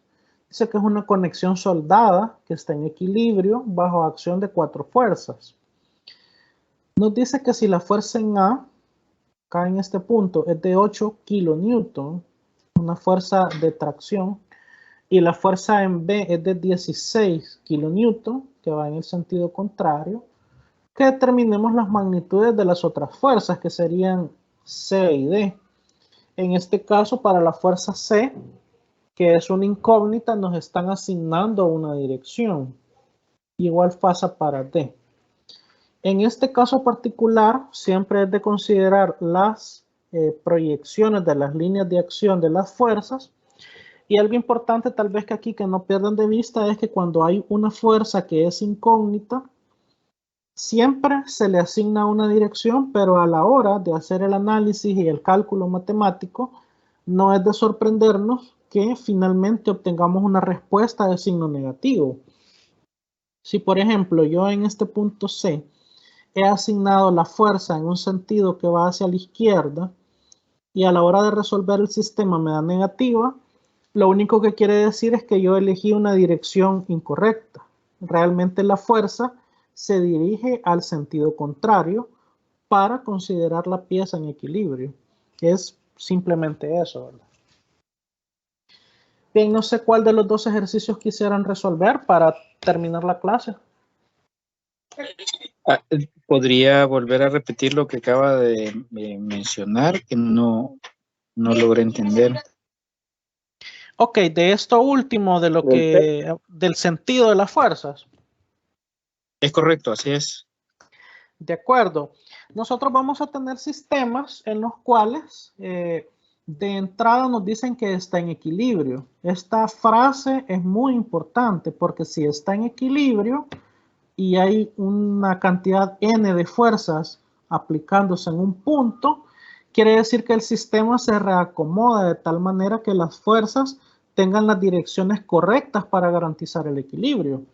Dice que es una conexión soldada que está en equilibrio bajo acción de 4 fuerzas. Nos dice que si la fuerza en A, acá en este punto, es de 8 kilonewton, una fuerza de tracción, y la fuerza en B es de 16 kilonewton, que va en el sentido contrario, que determinemos las magnitudes de las otras fuerzas, que serían C y D. En este caso, para la fuerza C, que es una incógnita, nos están asignando una dirección. Igual pasa para D. En este caso particular, siempre es de considerar las proyecciones de las líneas de acción de las fuerzas. Y algo importante tal vez que aquí que no pierdan de vista es que cuando hay una fuerza que es incógnita, siempre se le asigna una dirección, pero a la hora de hacer el análisis y el cálculo matemático, no es de sorprendernos que finalmente obtengamos una respuesta de signo negativo. Si por ejemplo yo en este punto C he asignado la fuerza en un sentido que va hacia la izquierda y a la hora de resolver el sistema me da negativa, lo único que quiere decir es que yo elegí una dirección incorrecta. Realmente la fuerza se dirige al sentido contrario para considerar la pieza en equilibrio. Es simplemente eso, ¿verdad? Bien, no sé cuál de los dos ejercicios quisieran resolver para terminar la clase. ¿Podría volver a repetir lo que acaba de mencionar? Que no logré entender. Ok, de esto último, de lo que, del sentido de las fuerzas. Es correcto, así es. De acuerdo. Nosotros vamos a tener sistemas en los cuales de entrada nos dicen que está en equilibrio. Esta frase es muy importante porque si está en equilibrio y hay una cantidad n de fuerzas aplicándose en un punto, quiere decir que el sistema se reacomoda de tal manera que las fuerzas tengan las direcciones correctas para garantizar el equilibrio.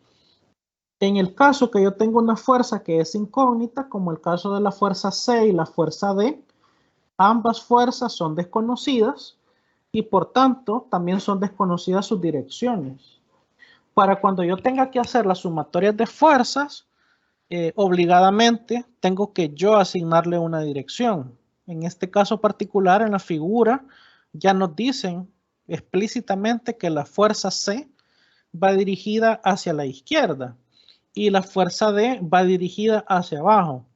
En el caso que yo tengo una fuerza que es incógnita, como el caso de la fuerza C y la fuerza D, ambas fuerzas son desconocidas y por tanto también son desconocidas sus direcciones. Para cuando yo tenga que hacer las sumatorias de fuerzas, obligadamente tengo que yo asignarle una dirección. En este caso particular, en la figura, ya nos dicen explícitamente que la fuerza C va dirigida hacia la izquierda y la fuerza D va dirigida hacia abajo.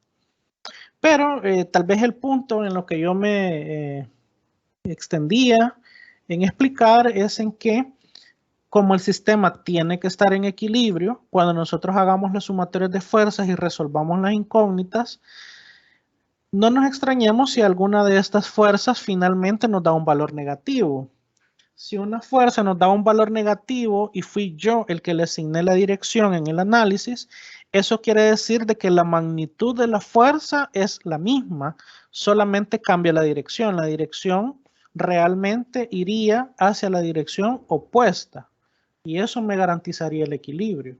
Pero tal vez el punto en lo que yo me extendía en explicar es en que como el sistema tiene que estar en equilibrio, cuando nosotros hagamos las sumatorias de fuerzas y resolvamos las incógnitas, no nos extrañemos si alguna de estas fuerzas finalmente nos da un valor negativo. Si una fuerza nos da un valor negativo y fui yo el que le asigné la dirección en el análisis, eso quiere decir de que la magnitud de la fuerza es la misma, solamente cambia la dirección. La dirección realmente iría hacia la dirección opuesta y eso me garantizaría el equilibrio.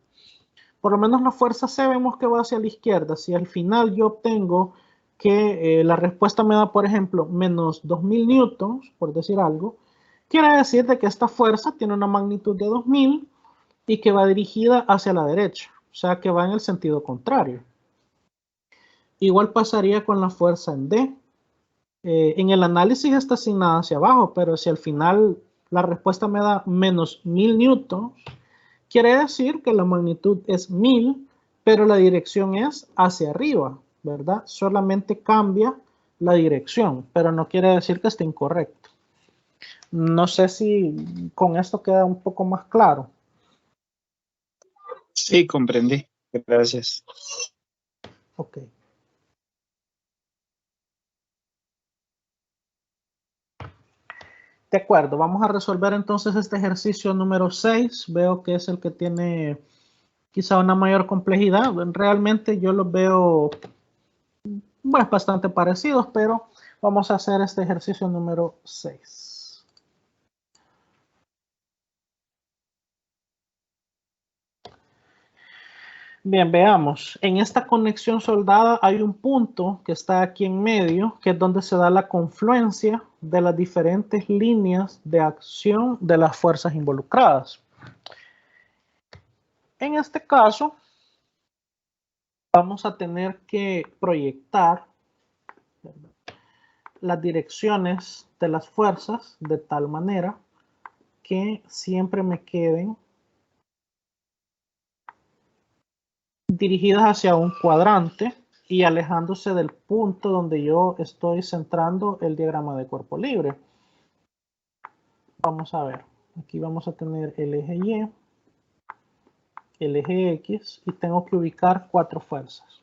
por lo menos la fuerza C vemos que va hacia la izquierda. Si al final yo obtengo que la respuesta me da, por ejemplo, menos 2000 newtons, por decir algo, quiere decir de que esta fuerza tiene una magnitud de 2000 y que va dirigida hacia la derecha, o sea que va en el sentido contrario. Igual pasaría con la fuerza en D. En el análisis está asignada hacia abajo, pero si al final la respuesta me da menos 1000 newtons, quiere decir que la magnitud es 1000, pero la dirección es hacia arriba, ¿verdad? Solamente cambia la dirección, pero no quiere decir que esté incorrecto. No sé si con esto queda un poco más claro. Sí, comprendí. Gracias. Ok. De acuerdo, vamos a resolver entonces este ejercicio número 6. Veo que es el que tiene quizá una mayor complejidad. Realmente yo los veo bueno, bastante parecidos, pero vamos a hacer este ejercicio número 6. Bien, veamos. En esta conexión soldada hay un punto que está aquí en medio, que es donde se da la confluencia de las diferentes líneas de acción de las fuerzas involucradas. En este caso, vamos a tener que proyectar las direcciones de las fuerzas de tal manera que siempre me queden dirigidas hacia un cuadrante y alejándose del punto donde yo estoy centrando el diagrama de cuerpo libre. Vamos a ver, aquí vamos a tener el eje Y, el eje X y tengo que ubicar 4 fuerzas.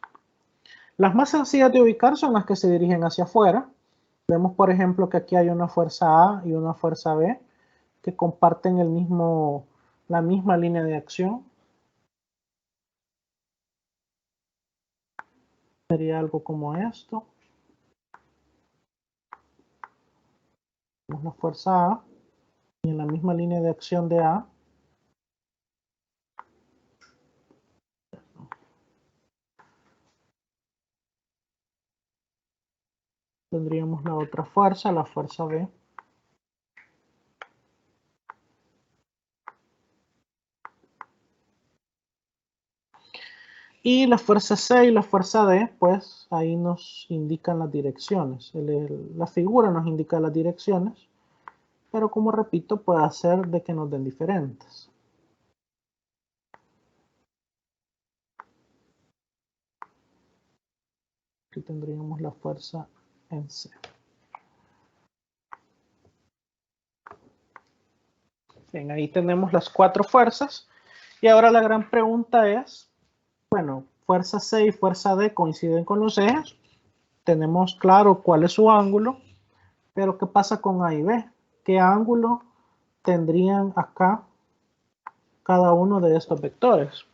Las más sencillas de ubicar son las que se dirigen hacia afuera. Vemos, por ejemplo, que aquí hay una fuerza A y una fuerza B que comparten la misma línea de acción. Sería algo como esto. Tenemos la fuerza A y en la misma línea de acción de A tendríamos la otra fuerza, la fuerza B. Y la fuerza C y la fuerza D, pues ahí nos indican las direcciones. La figura nos indica las direcciones, pero como repito, puede ser de que nos den diferentes. Aquí tendríamos la fuerza en C. Bien, ahí tenemos las 4 fuerzas. Y ahora la gran pregunta es, bueno, fuerza C y fuerza D coinciden con los ejes. Tenemos claro cuál es su ángulo, pero ¿qué pasa con A y B? ¿Qué ángulo tendrían acá cada uno de estos vectores?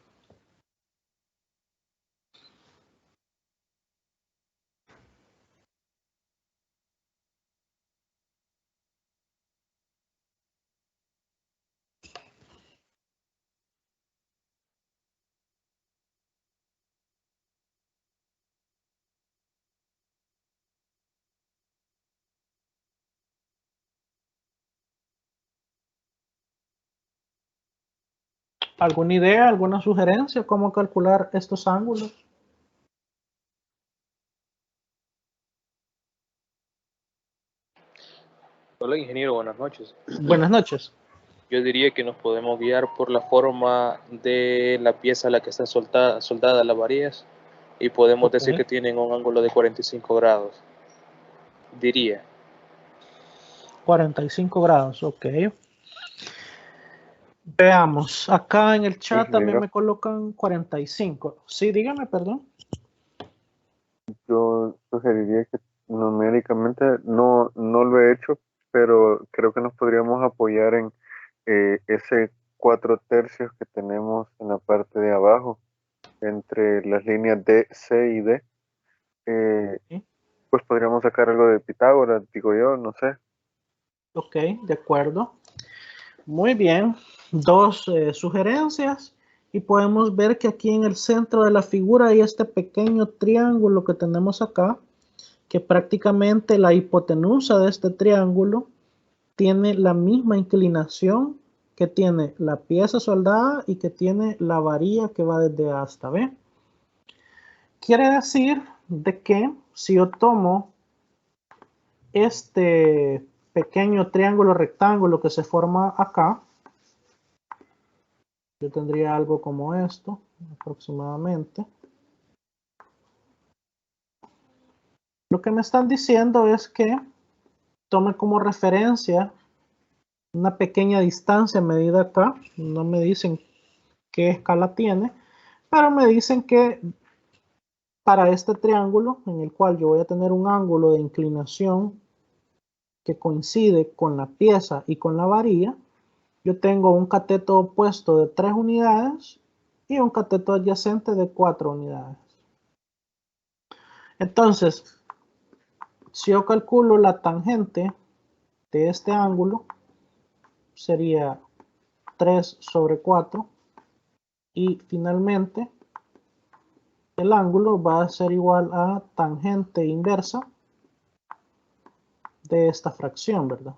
¿Alguna idea, alguna sugerencia cómo calcular estos ángulos? Hola ingeniero, buenas noches. Buenas noches. Yo diría que nos podemos guiar por la forma de la pieza a la que está soldada las varillas y podemos decir que tienen un ángulo de 45 grados. Diría. 45 grados, ok. Veamos, acá en el chat también me colocan 45. Sí, dígame, perdón. Yo sugeriría que numéricamente no lo he hecho, pero creo que nos podríamos apoyar en ese 4/3 que tenemos en la parte de abajo, entre las líneas D, C y D. Pues podríamos sacar algo de Pitágoras, digo yo, no sé. Ok, de acuerdo. Muy bien. 2 sugerencias. Y podemos ver que aquí en el centro de la figura hay este pequeño triángulo que tenemos acá, que prácticamente la hipotenusa de este triángulo tiene la misma inclinación que tiene la pieza soldada y que tiene la varilla que va desde A hasta B. Quiere decir de que si yo tomo este pequeño triángulo rectángulo que se forma acá, yo tendría algo como esto aproximadamente. Lo que me están diciendo es que tome como referencia una pequeña distancia medida acá. No me dicen qué escala tiene, pero me dicen que para este triángulo en el cual yo voy a tener un ángulo de inclinación que coincide con la pieza y con la varilla, yo tengo un cateto opuesto de 3 unidades y un cateto adyacente de 4 unidades. Entonces, si yo calculo la tangente de este ángulo, sería 3 sobre 4 y finalmente el ángulo va a ser igual a tangente inversa de esta fracción, ¿verdad?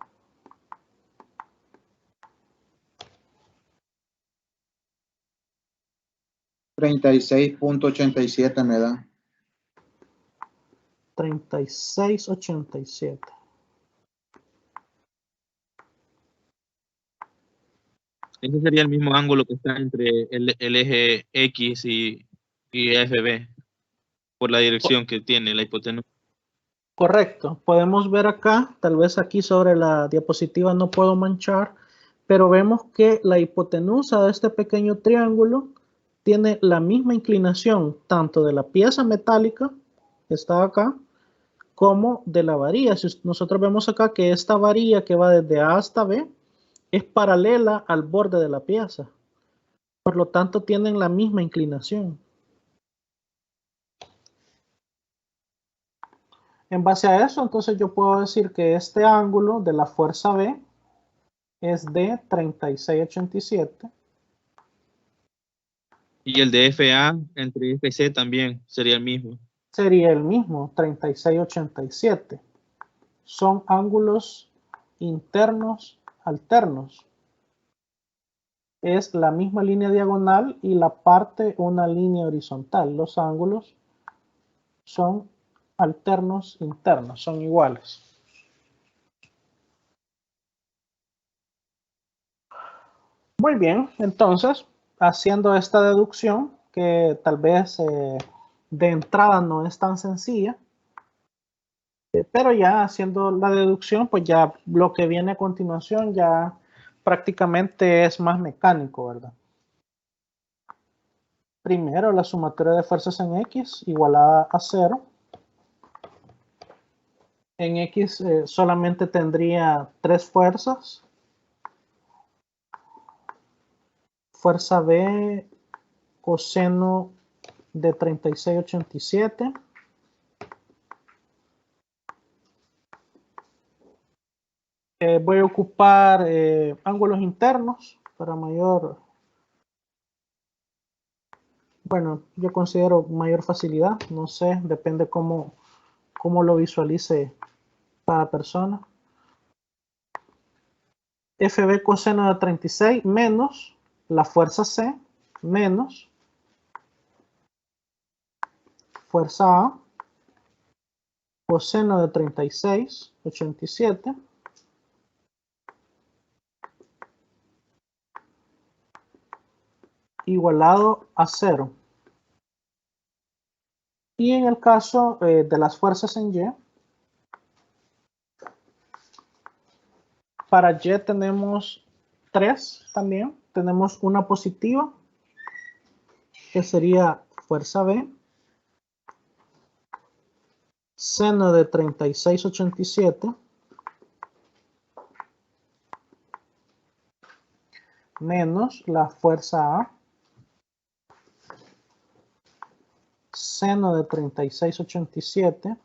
$36.87 me da. 36.87. Ese sería el mismo ángulo que está entre el eje X y FB, por la dirección que tiene la hipotenusa. Correcto. Podemos ver acá, tal vez aquí sobre la diapositiva no puedo manchar, pero vemos que la hipotenusa de este pequeño triángulo tiene la misma inclinación tanto de la pieza metálica que está acá como de la varilla. Si nosotros vemos acá que esta varilla que va desde A hasta B es paralela al borde de la pieza. Por lo tanto, tienen la misma inclinación. En base a eso, entonces yo puedo decir que este ángulo de la fuerza B es de 36.87. Y el de FA entre FC también sería el mismo. Sería el mismo, 36.87. Son ángulos internos alternos. Es la misma línea diagonal y la parte una línea horizontal. Los ángulos son alternos internos, son iguales. Muy bien, entonces, haciendo esta deducción, que tal vez de entrada no es tan sencilla, pero ya haciendo la deducción, pues ya lo que viene a continuación ya prácticamente es más mecánico, ¿verdad? Primero, la sumatoria de fuerzas en X igualada a 0. En X solamente tendría 3 fuerzas. Fuerza B coseno de 36.87. Voy a ocupar ángulos internos para mayor, bueno, yo considero mayor facilidad, no sé, depende cómo lo visualice cada persona. FB coseno de 36 menos la fuerza C menos fuerza A coseno de 36.87 igualado a 0. Y en el caso de las fuerzas en Y, para Y tenemos 3 también. Tenemos una positiva, que sería fuerza B, seno de 36.87, menos la fuerza A, seno de 36.87,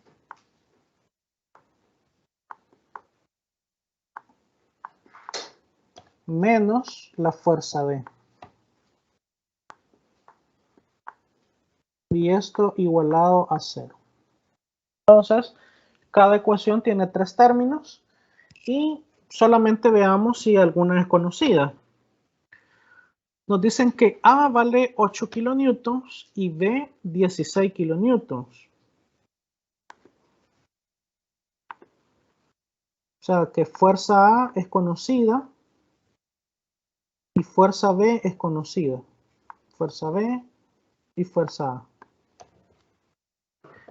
menos la fuerza B. y esto igualado a 0. Entonces, cada ecuación tiene 3 términos y solamente veamos si alguna es conocida. Nos dicen que A vale 8 kilonewtons y B 16 kilonewtons. O sea que fuerza A es conocida y fuerza B es conocida. Fuerza B y fuerza A.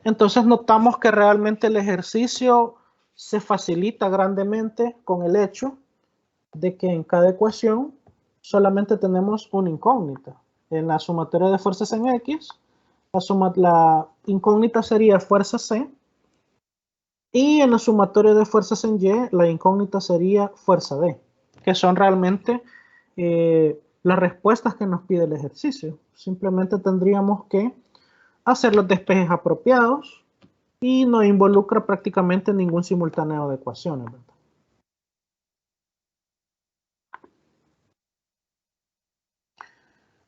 Entonces notamos que realmente el ejercicio se facilita grandemente con el hecho de que en cada ecuación solamente tenemos una incógnita. En la sumatoria de fuerzas en X, la incógnita sería fuerza C, y en la sumatoria de fuerzas en Y, la incógnita sería fuerza B, que son realmente las respuestas que nos pide el ejercicio. Simplemente tendríamos que hacer los despejes apropiados y no involucra prácticamente ningún simultáneo de ecuaciones, ¿verdad?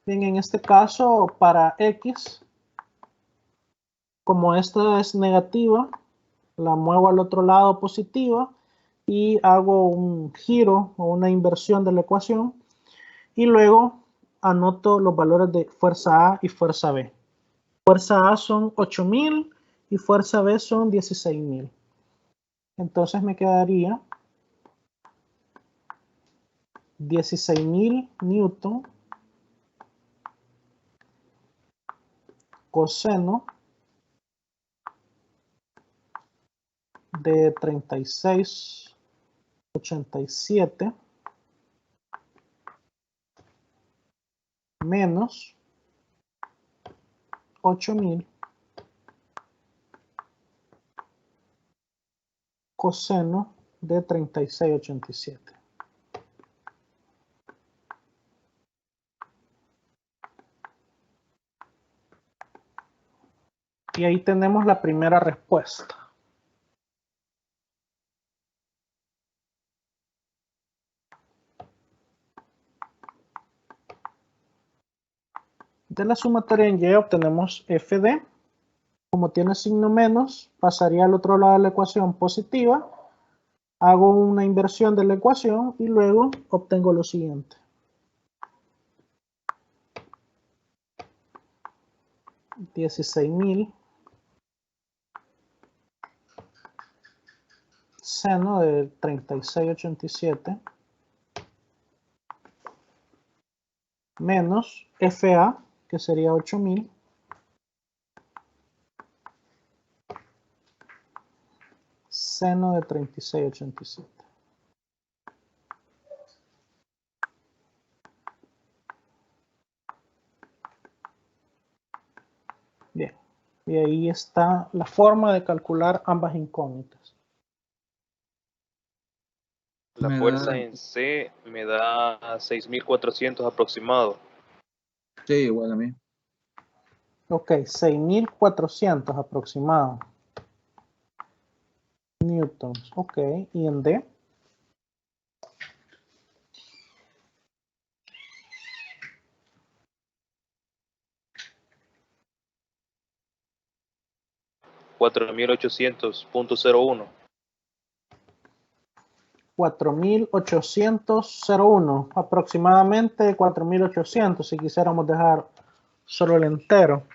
Bien, en este caso, para X, como esta es negativa, la muevo al otro lado positiva y hago un giro o una inversión de la ecuación y luego anoto los valores de fuerza A y fuerza B. Fuerza A son 8000 y fuerza B son 16000. Entonces me quedaría 16000 newton coseno de 36,87 menos 8000 coseno de 36,87. Y ahí tenemos la primera respuesta. De la sumatoria en Y obtenemos FD. Como tiene signo menos, pasaría al otro lado de la ecuación positiva. Hago una inversión de la ecuación y luego obtengo lo siguiente. 16000 seno de 36,87 menos FA, que sería 8000, seno de 36,87. Bien, y ahí está la forma de calcular ambas incógnitas. La fuerza en C me da 6400 aproximado. Sí, igual a mí. Ok, 6400 aproximado. Newtons, ok. ¿Y en D? $4,800.01. 4,800,01, aproximadamente 4,800 si quisiéramos dejar solo el entero.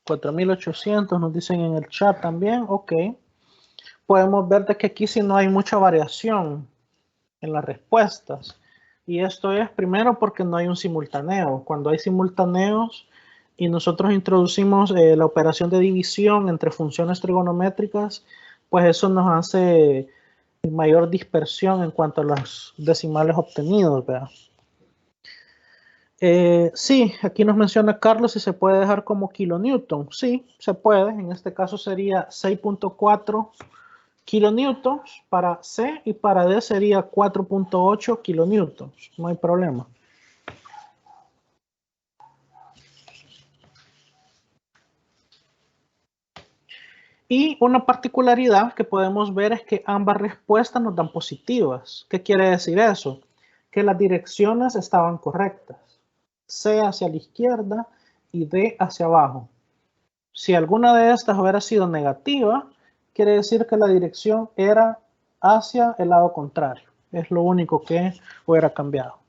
$4,800 nos dicen en el chat también, ok. Podemos ver de que aquí sí no hay mucha variación en las respuestas. Y esto es primero porque no hay un simultáneo. Cuando hay simultáneos y nosotros introducimos la operación de división entre funciones trigonométricas, pues eso nos hace mayor dispersión en cuanto a los decimales obtenidos, ¿verdad? Sí, aquí nos menciona Carlos si se puede dejar como kilonewton. Sí, se puede. En este caso sería 6.4 kilonewtons para C y para D sería 4.8 kilonewtons. No hay problema. Y una particularidad que podemos ver es que ambas respuestas nos dan positivas. ¿Qué quiere decir eso? Que las direcciones estaban correctas. C hacia la izquierda y D hacia abajo. Si alguna de estas hubiera sido negativa, quiere decir que la dirección era hacia el lado contrario. Es lo único que hubiera cambiado.